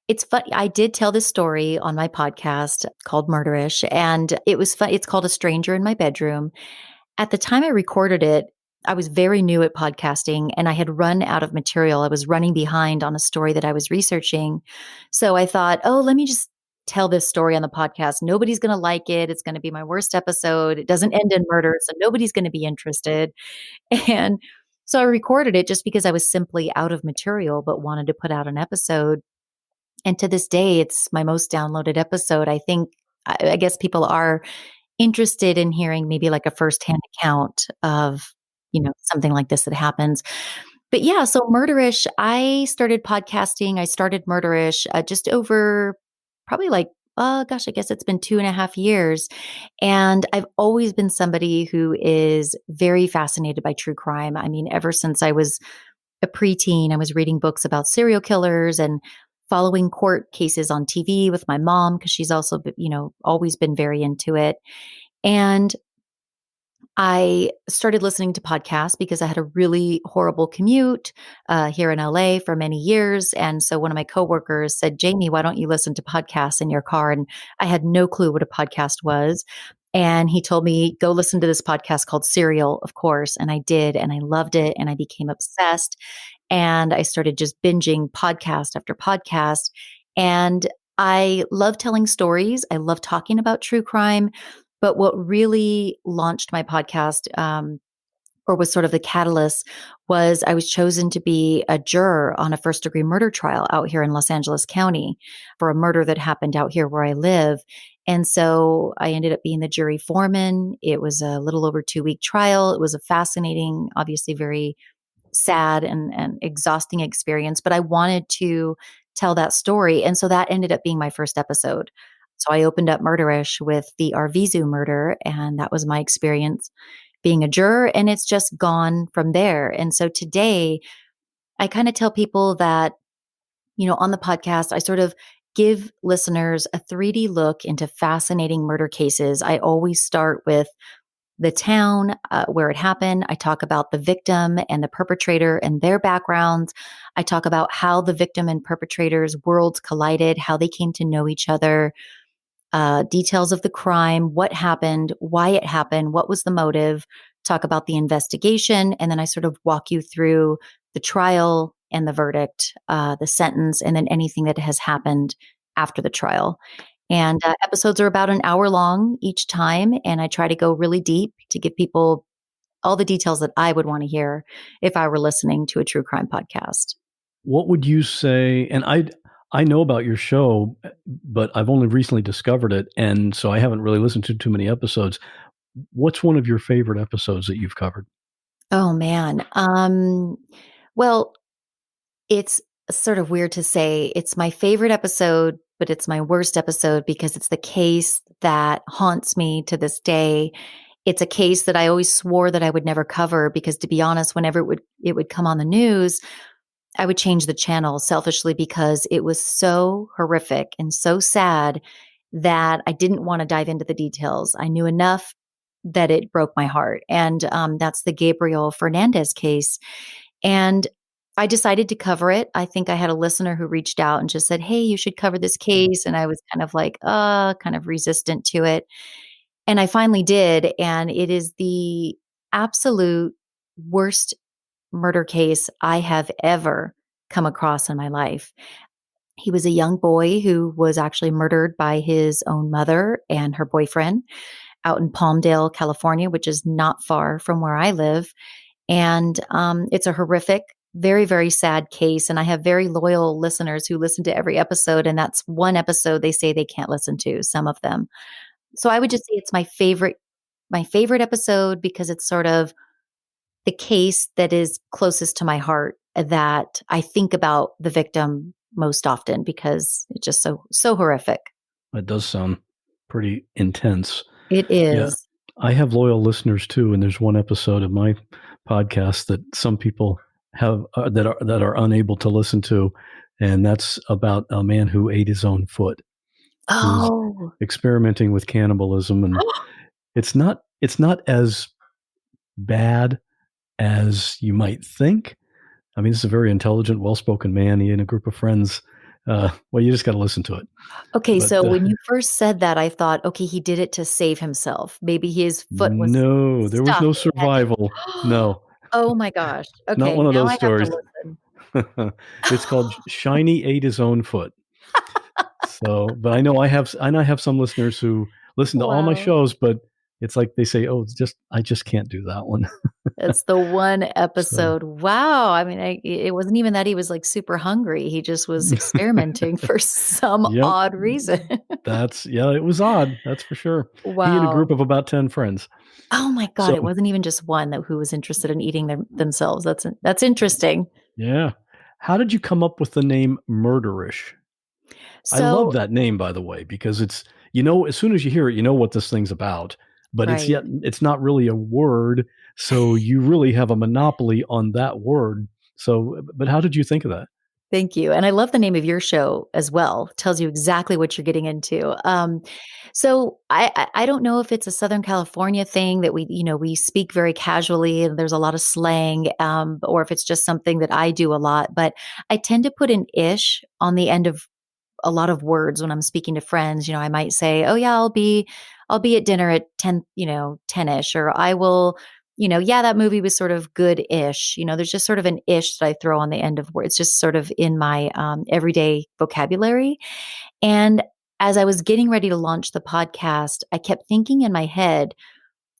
it's fun. I did tell this story on my podcast called Murderish, and it was fun. It's called A Stranger in My Bedroom. At the time I recorded it, I was very new at podcasting and I had run out of material. I was running behind on a story that I was researching. So I thought, oh, let me just tell this story on the podcast. Nobody's going to like it. It's going to be my worst episode. It doesn't end in murder, so nobody's going to be interested. And so I recorded it just because I was simply out of material, but wanted to put out an episode. And to this day, it's my most downloaded episode. I think, I guess people are interested in hearing maybe like a firsthand account of, something like this that happens. But yeah, so Murderish, I started podcasting. I started Murderish just over probably like, gosh, I guess it's been 2.5 years. And I've always been somebody who is very fascinated by true crime. I mean, ever since I was a preteen, I was reading books about serial killers and following court cases on TV with my mom because she's also, always been very into it. And I started listening to podcasts because I had a really horrible commute here in LA for many years. And so one of my coworkers said, Jami, why don't you listen to podcasts in your car? And I had no clue what a podcast was. And he told me, go listen to this podcast called Serial, of course. And I did. And I loved it. And I became obsessed. And I started just binging podcast after podcast. And I love telling stories. I love talking about true crime. But what really launched my podcast, or was sort of the catalyst, was I was chosen to be a juror on a first-degree murder trial out here in Los Angeles County for a murder that happened out here where I live. And so I ended up being the jury foreman. It was a little over 2-week trial. It was a fascinating, obviously very sad and exhausting experience, but I wanted to tell that story. And so that ended up being my first episode. So I opened up Murderish with the Arvizu murder, and that was my experience being a juror, and it's just gone from there. And so today, I kind of tell people that, on the podcast, I sort of give listeners a 3D look into fascinating murder cases. I always start with the town where it happened. I talk about the victim and the perpetrator and their backgrounds. I talk about how the victim and perpetrator's worlds collided, how they came to know each other, details of the crime, what happened, why it happened, what was the motive, talk about the investigation, and then I sort of walk you through the trial and the verdict, the sentence, and then anything that has happened after the trial. And episodes are about an hour long each time, and I try to go really deep to give people all the details that I would want to hear if I were listening to a true crime podcast. What would you say? And I know about your show, but I've only recently discovered it, and so I haven't really listened to too many episodes. What's one of your favorite episodes that you've covered? Oh man. Well, it's sort of weird to say it's my favorite episode, but it's my worst episode because it's the case that haunts me to this day. It's a case that I always swore that I would never cover because, to be honest, whenever it would come on the news, I would change the channel selfishly because it was so horrific and so sad that I didn't want to dive into the details. I knew enough that it broke my heart. And that's the Gabriel Fernandez case. And I decided to cover it. I think I had a listener who reached out and just said, "Hey, you should cover this case." And I was kind of like, kind of resistant to it. And I finally did. And it is the absolute worst murder case I have ever come across in my life. He was a young boy who was actually murdered by his own mother and her boyfriend out in Palmdale, California, which is not far from where I live. And it's a horrific, very, very sad case. And I have very loyal listeners who listen to every episode. And that's one episode they say they can't listen to, some of them. So I would just say it's my favorite episode because it's sort of the case that is closest to my heart, that I think about the victim most often because it's just so horrific. That does sound pretty intense. It is. Yeah. I have loyal listeners too, and there's one episode of my podcast that some people have that are unable to listen to, and that's about a man who ate his own foot. Oh, experimenting with cannibalism, and it's not as bad as you might think. I mean, this is a very intelligent, well-spoken man. He and a group of friends. Well, you just got to listen to it. Okay, so when you first said that, I thought, okay, he did it to save himself. Maybe his foot was No, there was no survival. No. Oh my gosh. Okay, not one of now those I stories. have to listen. It's called Shiny Ate His Own Foot. So, but I know I have some listeners who listen to all my shows, but it's like they say, "Oh, I just can't do that one." It's the one episode. Wow. I mean, it wasn't even that he was like super hungry. He just was experimenting for some odd reason. It was odd. That's for sure. Wow. He and a group of about 10 friends. Oh my God. It wasn't even just one who was interested in eating themselves. That's interesting. Yeah. How did you come up with the name Murderish? I love that name, by the way, because it's, as soon as you hear it, you know what this thing's about, but it's not really a word. So you really have a monopoly on that word. So, but how did you think of that? Thank you. And I love the name of your show as well. It tells you exactly what you're getting into. So I don't know if it's a Southern California thing that we speak very casually and there's a lot of slang, or if it's just something that I do a lot, but I tend to put an ish on the end of a lot of words when I'm speaking to friends. I might say, "Oh yeah, I'll be at dinner at 10, 10ish," or I will, that movie was sort of good-ish. There's just sort of an ish that I throw on the end of words, just sort of in my everyday vocabulary. And as I was getting ready to launch the podcast, I kept thinking in my head,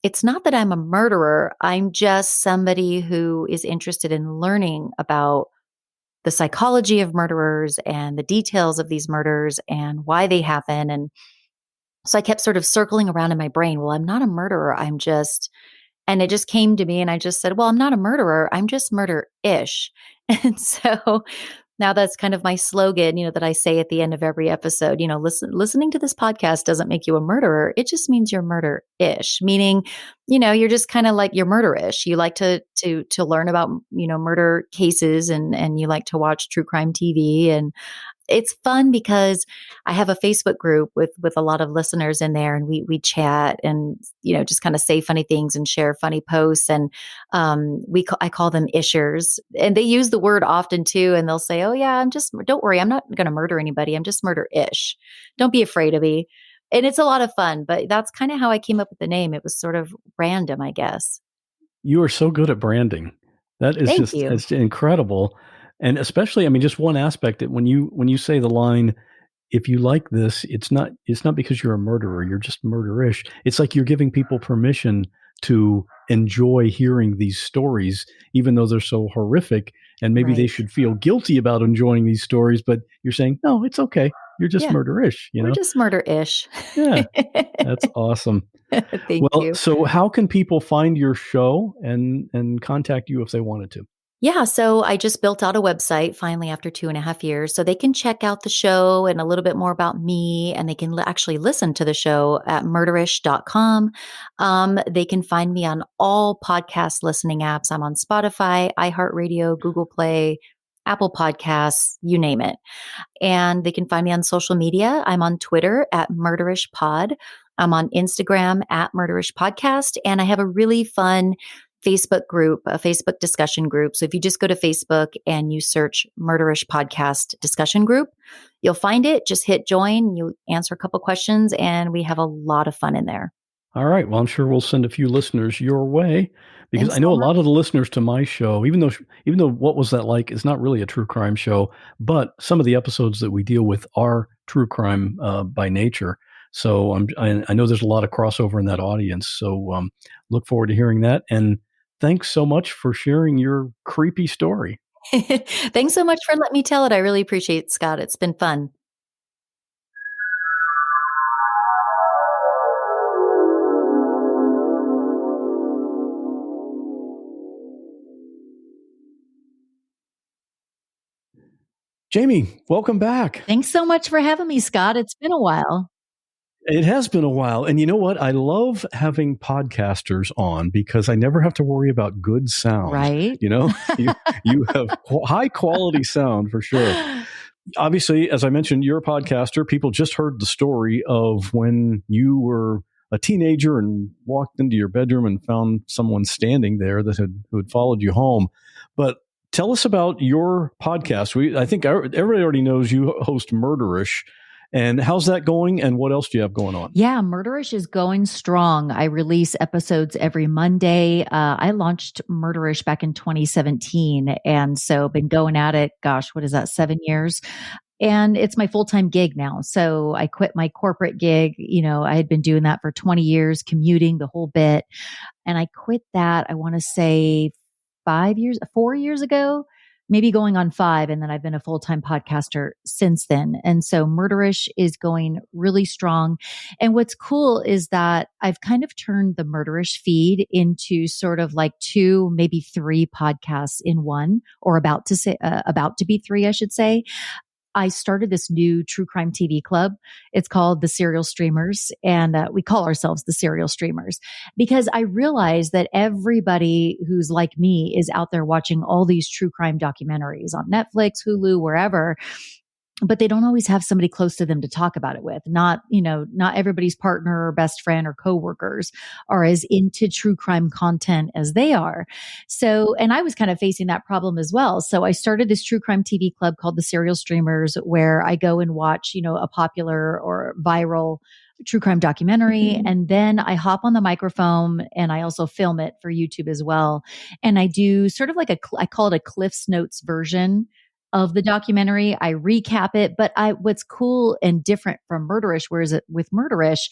it's not that I'm a murderer. I'm just somebody who is interested in learning about the psychology of murderers and the details of these murders and why they happen. And so I kept sort of circling around in my brain, well, I'm not a murderer. And it just came to me and I just said, well, I'm not a murderer. I'm just murder-ish. And so now that's kind of my slogan, that I say at the end of every episode. Listening to this podcast doesn't make you a murderer. It just means you're murder-ish, meaning, you're just kind of like you're murder-ish. You like to learn about, murder cases and you like to watch true crime TV. And it's fun because I have a Facebook group with a lot of listeners in there, and we chat and, just kind of say funny things and share funny posts. And I call them ishers, and they use the word often too. And they'll say, "Oh yeah, don't worry, I'm not going to murder anybody. I'm just murder-ish. Don't be afraid of me." And it's a lot of fun, but that's kind of how I came up with the name. It was sort of random, I guess. You are so good at branding. That is Thank you. it's incredible. And especially, I mean, just one aspect that when you say the line, if you like this, it's not because you're a murderer, you're just murderish. It's like you're giving people permission to enjoy hearing these stories, even though they're so horrific. And maybe they Right. should feel guilty about enjoying these stories, but you're saying, no, it's okay. You're just Yeah. murderish, We're just murder-ish. Yeah, that's awesome. Thank you. So how can people find your show and contact you if they wanted to? Yeah, so I just built out a website finally after 2.5 years. So they can check out the show and a little bit more about me, and they can actually listen to the show at murderish.com. They can find me on all podcast listening apps. I'm on Spotify, iHeartRadio, Google Play, Apple Podcasts, you name it. And they can find me on social media. I'm on Twitter at murderishpod. I'm on Instagram at murderishpodcast. And I have a really fun Facebook group, a Facebook discussion group. So if you just go to Facebook and you search Murderish Podcast Discussion Group, you'll find it. Just hit join. You answer a couple questions, and we have a lot of fun in there. All right. Well, I'm sure we'll send a few listeners your way, because Thanks I know so a lot of the listeners to my show, even though What Was That Like is not really a true crime show, but some of the episodes that we deal with are true crime by nature. So I know there's a lot of crossover in that audience. So look forward to hearing that. And thanks so much for sharing your creepy story. Thanks so much for letting me tell it. I really appreciate it, Scott. It's been fun. Jami, welcome back. Thanks so much for having me, Scott. It's been a while. It has been a while. And you know what? I love having podcasters on because I never have to worry about good sound. Right? You have high quality sound for sure. Obviously, as I mentioned, you're a podcaster. People just heard the story of when you were a teenager and walked into your bedroom and found someone standing there who had followed you home. But tell us about your podcast. I think everybody already knows you host Murderish. And how's that going? And what else do you have going on? Yeah, Murderish is going strong. I release episodes every Monday. I launched Murderish back in 2017. And so been going at it, gosh, what is that, 7 years? And it's my full-time gig now. So I quit my corporate gig. I had been doing that for 20 years, commuting the whole bit. And I quit that, I want to say 4 years ago, maybe going on 5. And then I've been a full-time podcaster since then. And so Murderish is going really strong. And what's cool is that I've kind of turned the Murderish feed into sort of like 2, maybe 3 podcasts in one, or about to be 3, I should say. I started this new true crime TV club. It's called the Serial Streamers, and we call ourselves the Serial Streamers because I realize that everybody who's like me is out there watching all these true crime documentaries on Netflix, Hulu, wherever. But they don't always have somebody close to them to talk about it with. Not everybody's partner or best friend or coworkers are as into true crime content as they are. So, and I was kind of facing that problem as well. So I started this true crime TV club called the Serial Streamers, where I go and watch, a popular or viral true crime documentary. And then I hop on the microphone and I also film it for YouTube as well. And I do sort of like I call it a Cliff's Notes version of the documentary. I recap it, but what's cool and different from Murderish, whereas with Murderish,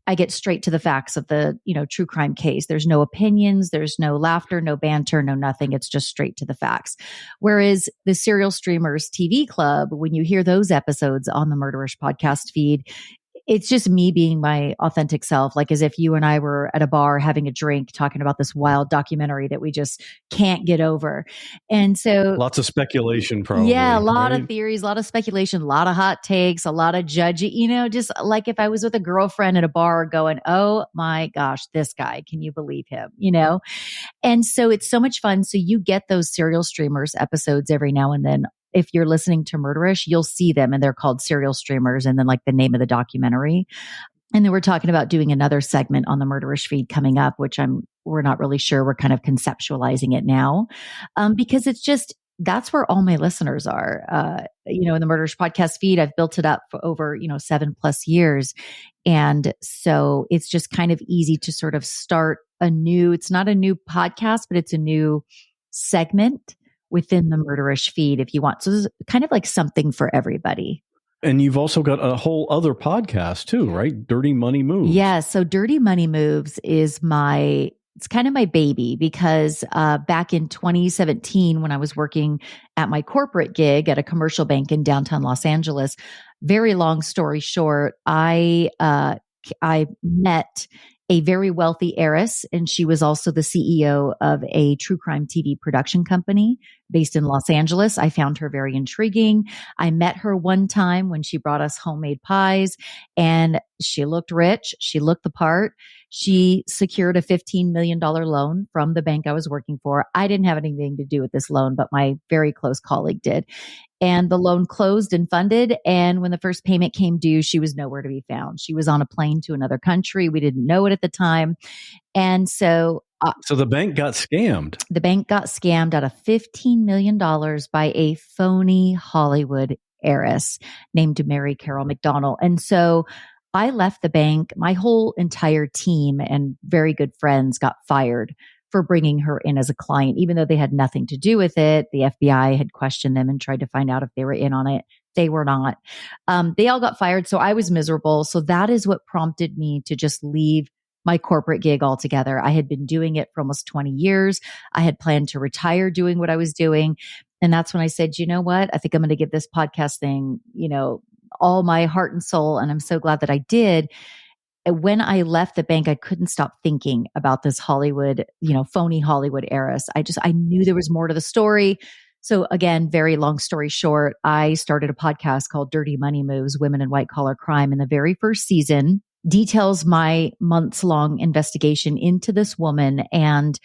I get straight to the facts of the, true crime case. There's no opinions, there's no laughter, no banter, no nothing. It's just straight to the facts. Whereas the Serial Streamers TV Club, when you hear those episodes on the Murderish podcast feed, it's just me being my authentic self, like as if you and I were at a bar having a drink, talking about this wild documentary that we just can't get over. And so lots of speculation, probably. Yeah, a lot of theories, a lot of speculation, a lot of hot takes, a lot of judging, just like if I was with a girlfriend at a bar going, oh my gosh, this guy, can you believe him? And so it's so much fun. So you get those Serial Streamers episodes every now and then if you're listening to Murderish, you'll see them, and they're called Serial Streamers, and then like the name of the documentary. And then we're talking about doing another segment on the Murderish feed coming up, which we're not really sure. We're kind of conceptualizing it now, because it's just, that's where all my listeners are. In the Murderish podcast feed, I've built it up for over, 7+ years. And so it's just kind of easy to sort of start it's not a new podcast, but it's a new segment within the Murderish feed if you want. So this is kind of like something for everybody. And you've also got a whole other podcast too, right? Dirty Money Moves. Yeah. So Dirty Money Moves is it's kind of my baby, because back in 2017, when I was working at my corporate gig at a commercial bank in downtown Los Angeles, very long story short, I met a very wealthy heiress, and she was also the CEO of a true crime TV production company based in Los Angeles. I found her very intriguing. I met her one time when she brought us homemade pies, and she looked rich. She looked the part. She secured a $15 million loan from the bank I was working for. I didn't have anything to do with this loan, but my very close colleague did. And the loan closed and funded. And when the first payment came due, she was nowhere to be found. She was on a plane to another country. We didn't know it at the time. And so the bank got scammed. The bank got scammed out of $15 million by a phony Hollywood heiress named Mary Carol McDonald. And so I left the bank. My whole entire team and very good friends got fired for bringing her in as a client, even though they had nothing to do with it. The FBI had questioned them and tried to find out if they were in on it. They were not. They all got fired. So I was miserable. So that is what prompted me to just leave my corporate gig altogether. I had been doing it for almost 20 years. I had planned to retire doing what I was doing. And that's when I said, you know what? I think I'm going to give this podcast thing, all my heart and soul. And I'm so glad that I did. When I left the bank, I couldn't stop thinking about this Hollywood, phony Hollywood heiress. I knew there was more to the story. So again, very long story short, I started a podcast called Dirty Money Moves, Women in White Collar Crime. And the very first season details my months-long investigation into this woman. And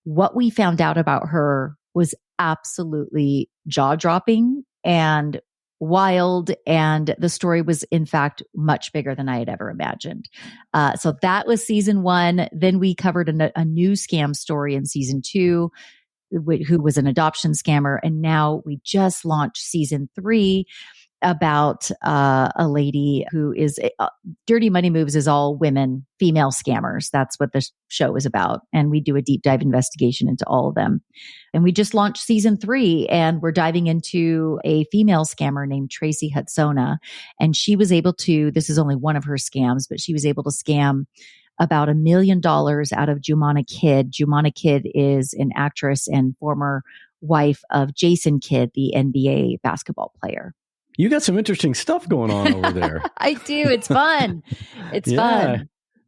what we found out about her was absolutely jaw-dropping and wild. And the story was, in fact, much bigger than I had ever imagined. So that was season 1. Then we covered a new scam story in season 2, who was an adoption scammer. And now we just launched season 3 about a lady who is Dirty Money Moves is all women, female scammers. That's what the show is about. And we do a deep dive investigation into all of them. And we just launched season 3, and we're diving into a female scammer named Tracy Hutsona. And she was able to, this is only one of her scams, but she was able to scam about $1 million out of Jumana Kidd. Jumana Kidd is an actress and former wife of Jason Kidd, the NBA basketball player. You got some interesting stuff going on over there. I do. It's fun. It's fun.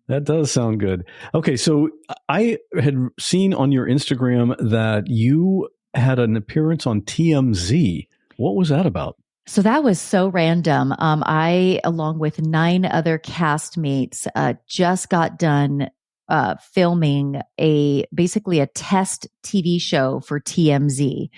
That does sound good. Okay. So I had seen on your Instagram that you had an appearance on TMZ. What was that about? So that was so random. I, along with 9 other castmates, just got done filming basically a test TV show for TMZ.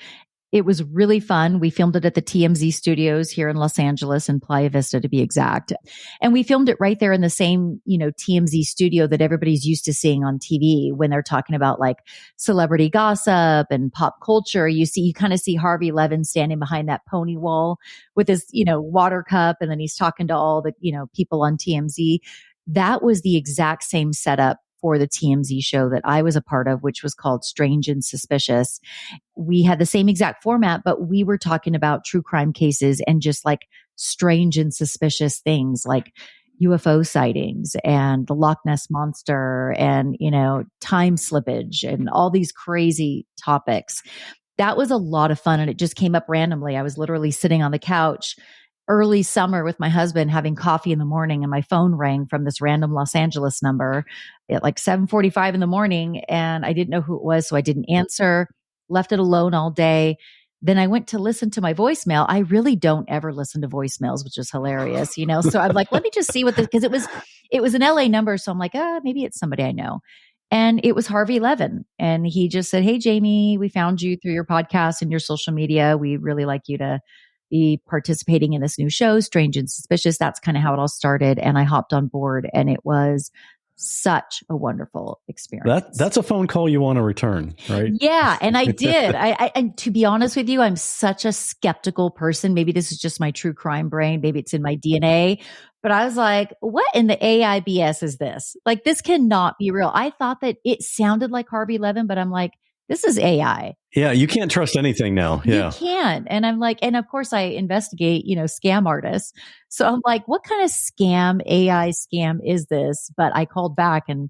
It was really fun. We filmed it at the TMZ studios here in Los Angeles and Playa Vista, to be exact. And we filmed it right there in the same, TMZ studio that everybody's used to seeing on TV when they're talking about like celebrity gossip and pop culture. You kind of see Harvey Levin standing behind that pony wall with his, water cup. And then he's talking to all the, people on TMZ. That was the exact same setup for the TMZ show that I was a part of, which was called Strange and Suspicious. We had the same exact format, but we were talking about true crime cases and just like strange and suspicious things like UFO sightings and the Loch Ness Monster and, time slippage and all these crazy topics. That was a lot of fun. And it just came up randomly. I was literally sitting on the couch early summer with my husband having coffee in the morning, and my phone rang from this random Los Angeles number at like 7:45 in the morning, and I didn't know who it was, so I didn't answer, left it alone all day. Then I went to listen to my voicemail. I really don't ever listen to voicemails, which is hilarious, So I'm like, let me just see because it was an LA number, so I'm like, maybe it's somebody I know. And it was Harvey Levin. And he just said, "Hey, Jami, we found you through your podcast and your social media. We really like you to be participating in this new show, Strange and Suspicious." That's kind of how it all started. And I hopped on board, and it was such a wonderful experience. That's a phone call you want to return, right? Yeah. And I did. And to be honest with you, I'm such a skeptical person. Maybe this is just my true crime brain. Maybe it's in my DNA. But I was like, what in the AI BS is this? Like, this cannot be real. I thought that it sounded like Harvey Levin, but I'm like, this is AI. Yeah, you can't trust anything now. Yeah. You can't. And I'm like, and of course I investigate, scam artists. So I'm like, what kind of AI scam is this? But I called back, and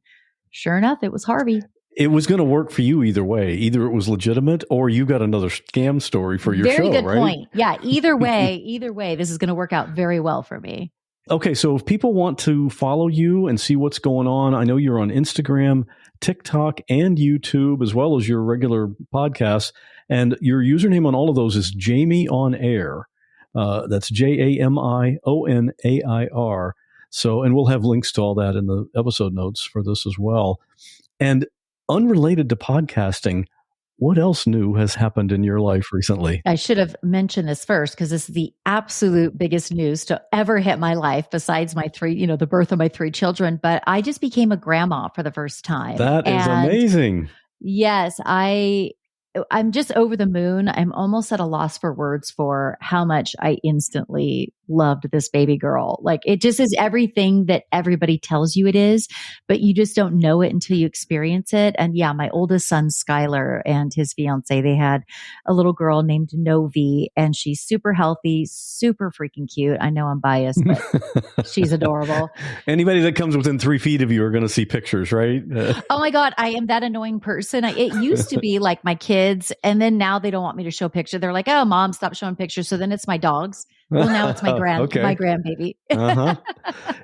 sure enough, it was Harvey. It was going to work for you either way. Either it was legitimate or you got another scam story for your show, right? Very good point. Yeah, either way, this is going to work out very well for me. Okay, so if people want to follow you and see what's going on, I know you're on Instagram, TikTok, and YouTube, as well as your regular podcasts. And your username on all of those is Jami on Air. That's JamionAir. So, and we'll have links to all that in the episode notes for this as well. And unrelated to podcasting, what else new has happened in your life recently? I should have mentioned this first, because this is the absolute biggest news to ever hit my life besides my the birth of my 3 children. But I just became a grandma for the first time. That is amazing. Yes, I'm just over the moon. I'm almost at a loss for words for how much I instantly loved this baby girl. Like, it just is everything that everybody tells you it is, but you just don't know it until you experience it. And yeah, my oldest son, Skylar, and his fiance, they had a little girl named Novi, and she's super healthy, super freaking cute. I know I'm biased, but she's adorable. Anybody that comes within 3 feet of you are going to see pictures, right? Oh my God, I am that annoying person. It used to be like my kids, and then now they don't want me to show pictures. They're like, "Oh, Mom, stop showing pictures." So then it's my dogs. Well, now it's my grandbaby.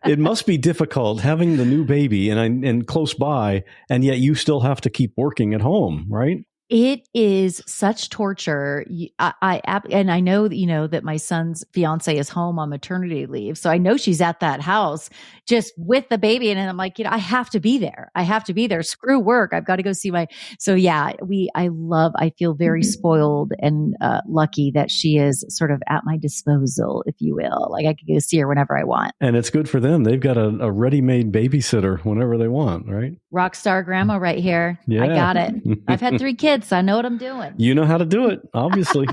It must be difficult having the new baby and close by, and yet you still have to keep working at home, right? It is such torture. And I know that my son's fiance is home on maternity leave, so I know she's at that house just with the baby, and I'm like, I have to be there. Screw work. I've got to go see my. So yeah, I feel very spoiled and lucky that she is sort of at my disposal, if you will. Like, I can go see her whenever I want. And it's good for them. They've got a ready-made babysitter whenever they want, right? Rock star grandma right here. Yeah. I got it. I've had 3 kids. So I know what I'm doing. You know how to do it, obviously.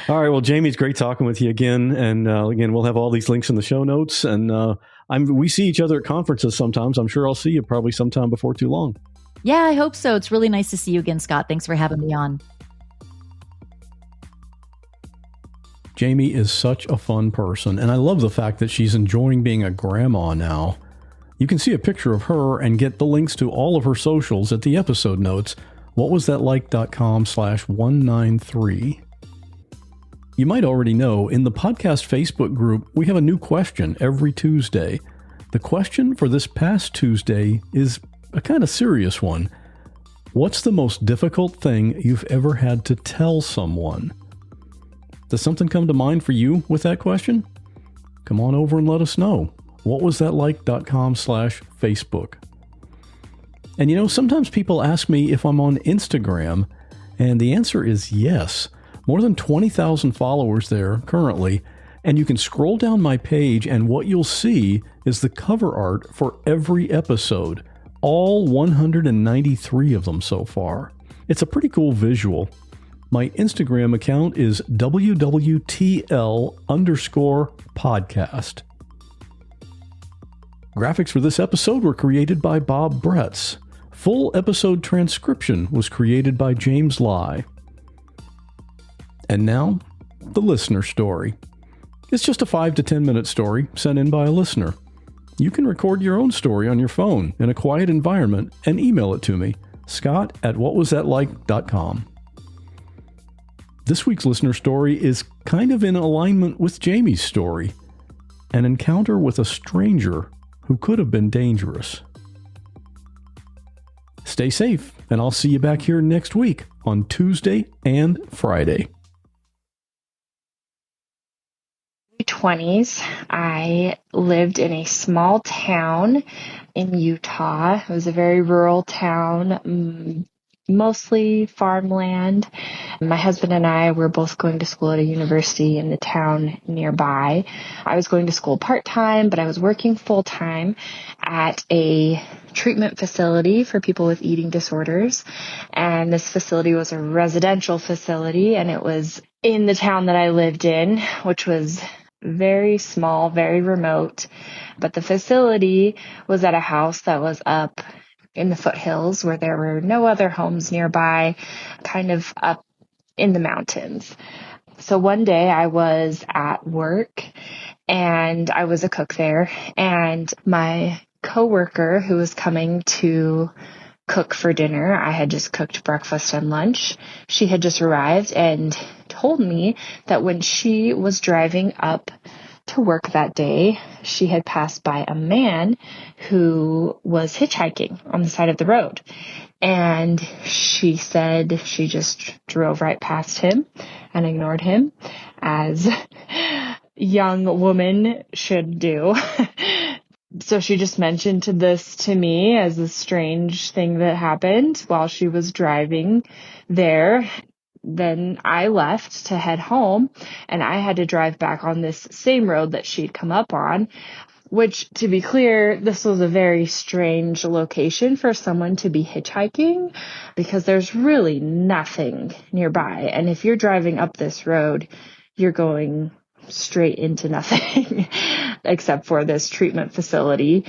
All right. Well, Jamie, it's great talking with you again. And again, we'll have all these links in the show notes. And we see each other at conferences sometimes. I'm sure I'll see you probably sometime before too long. Yeah, I hope so. It's really nice to see you again, Scott. Thanks for having me on. Jami is such a fun person. And I love the fact that she's enjoying being a grandma now. You can see a picture of her and get the links to all of her socials at the episode notes. whatwasthatlike.com/193. You might already know, in the podcast Facebook group, we have a new question every Tuesday. The question for this past Tuesday is a kind of serious one. What's the most difficult thing you've ever had to tell someone? Does something come to mind for you with that question? Come on over and let us know. whatwasthatlike.com/Facebook. And sometimes people ask me if I'm on Instagram, and the answer is yes. More than 20,000 followers there currently, and you can scroll down my page, and what you'll see is the cover art for every episode, all 193 of them so far. It's a pretty cool visual. My Instagram account is WWTL_podcast. Graphics for this episode were created by Bob Bretz. Full episode transcription was created by James Lai. And now, the listener story. It's just a 5 to 10 minute story sent in by a listener. You can record your own story on your phone in a quiet environment and email it to me, scott@whatwasthatlike.com. This week's listener story is kind of in alignment with Jami's story. An encounter with a stranger who could have been dangerous. Stay safe, and I'll see you back here next week on Tuesday and Friday. 20s. I lived in a small town in Utah. It was a very rural town, mostly farmland. My husband and I were both going to school at a university in the town nearby. I was going to school part-time, but I was working full-time at a treatment facility for people with eating disorders. And this facility was a residential facility, and it was in the town that I lived in, which was very small, very remote. But the facility was at a house that was up in the foothills where there were no other homes nearby, kind of up in the mountains. So one day I was at work and I was a cook there, and my coworker who was coming to cook for dinner, I had just cooked breakfast and lunch. She had just arrived and told me that when she was driving up to work that day, she had passed by a man who was hitchhiking on the side of the road. And she said she just drove right past him and ignored him, as young women should do. So she just mentioned this to me as a strange thing that happened while she was driving there. Then I left to head home, and I had to drive back on this same road that she'd come up on, which, to be clear, this was a very strange location for someone to be hitchhiking, because there's really nothing nearby. And if you're driving up this road, you're going straight into nothing except for this treatment facility,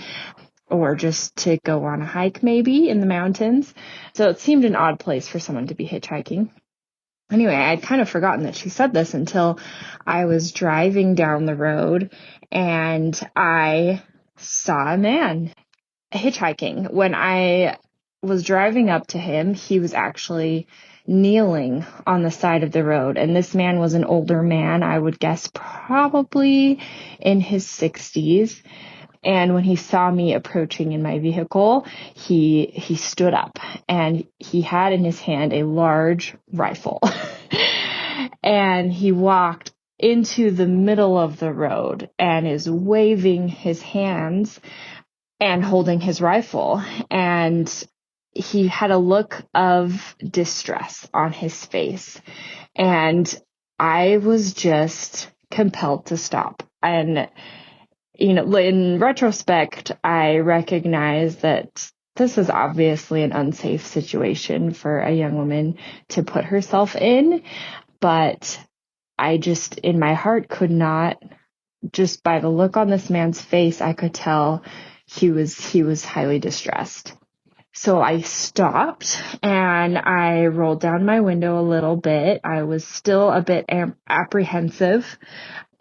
or just to go on a hike maybe in the mountains. So it seemed an odd place for someone to be hitchhiking. Anyway, I'd kind of forgotten that she said this until I was driving down the road and I saw a man hitchhiking. When I was driving up to him, he was actually kneeling on the side of the road. And this man was an older man, I would guess probably in his 60s. And when he saw me approaching in my vehicle, he stood up, and he had in his hand a large rifle. And he walked into the middle of the road and is waving his hands and holding his rifle. And he had a look of distress on his face. And I was just compelled to stop. And you know, in retrospect, I recognize that this is obviously an unsafe situation for a young woman to put herself in, but I just, in my heart, could not, just by the look on this man's face, I could tell he was highly distressed. So I stopped and I rolled down my window a little bit. I was still a bit apprehensive.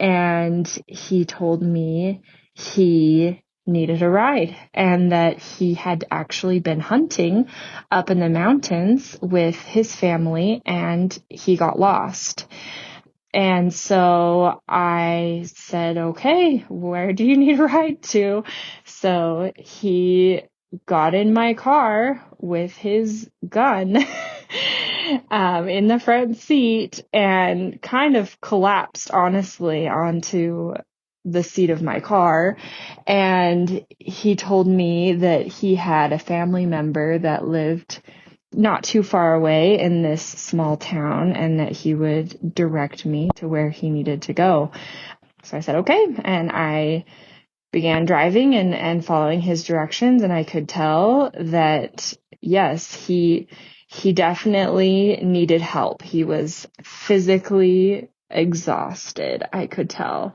And he told me he needed a ride, and that he had actually been hunting up in the mountains with his family and he got lost. And so I said, okay, where do you need a ride to? So he got in my car with his gun in the front seat and kind of collapsed, honestly, onto the seat of my car. And he told me that he had a family member that lived not too far away in this small town, and that he would direct me to where he needed to go. So I said, okay. And I began driving and following his directions. And I could tell that, yes, he definitely needed help. He was physically exhausted, I could tell.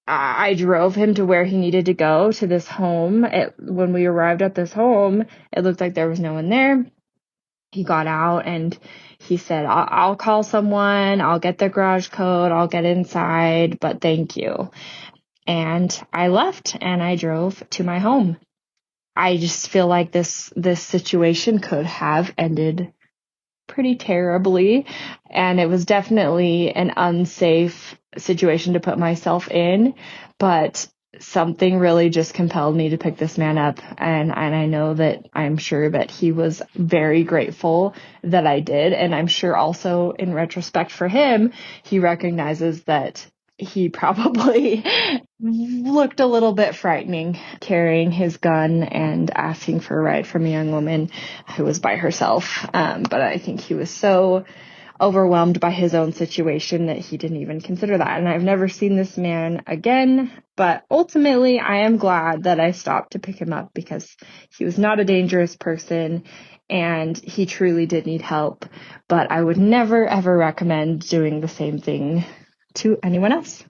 I drove him to where he needed to go, to this home. When we arrived at this home, it looked like there was no one there. He got out and he said, I'll call someone, I'll get the garage code, I'll get inside, but thank you. And I left and I drove to my home. I just feel like this situation could have ended pretty terribly, and it was definitely an unsafe situation to put myself in, but something really just compelled me to pick this man up, and I'm sure that he was very grateful that I did, and I'm sure also in retrospect for him, he recognizes that he probably looked a little bit frightening, carrying his gun and asking for a ride from a young woman who was by herself. But I think he was so overwhelmed by his own situation that he didn't even consider that. And I've never seen this man again, but ultimately I am glad that I stopped to pick him up because he was not a dangerous person and he truly did need help. But I would never ever recommend doing the same thing to anyone else.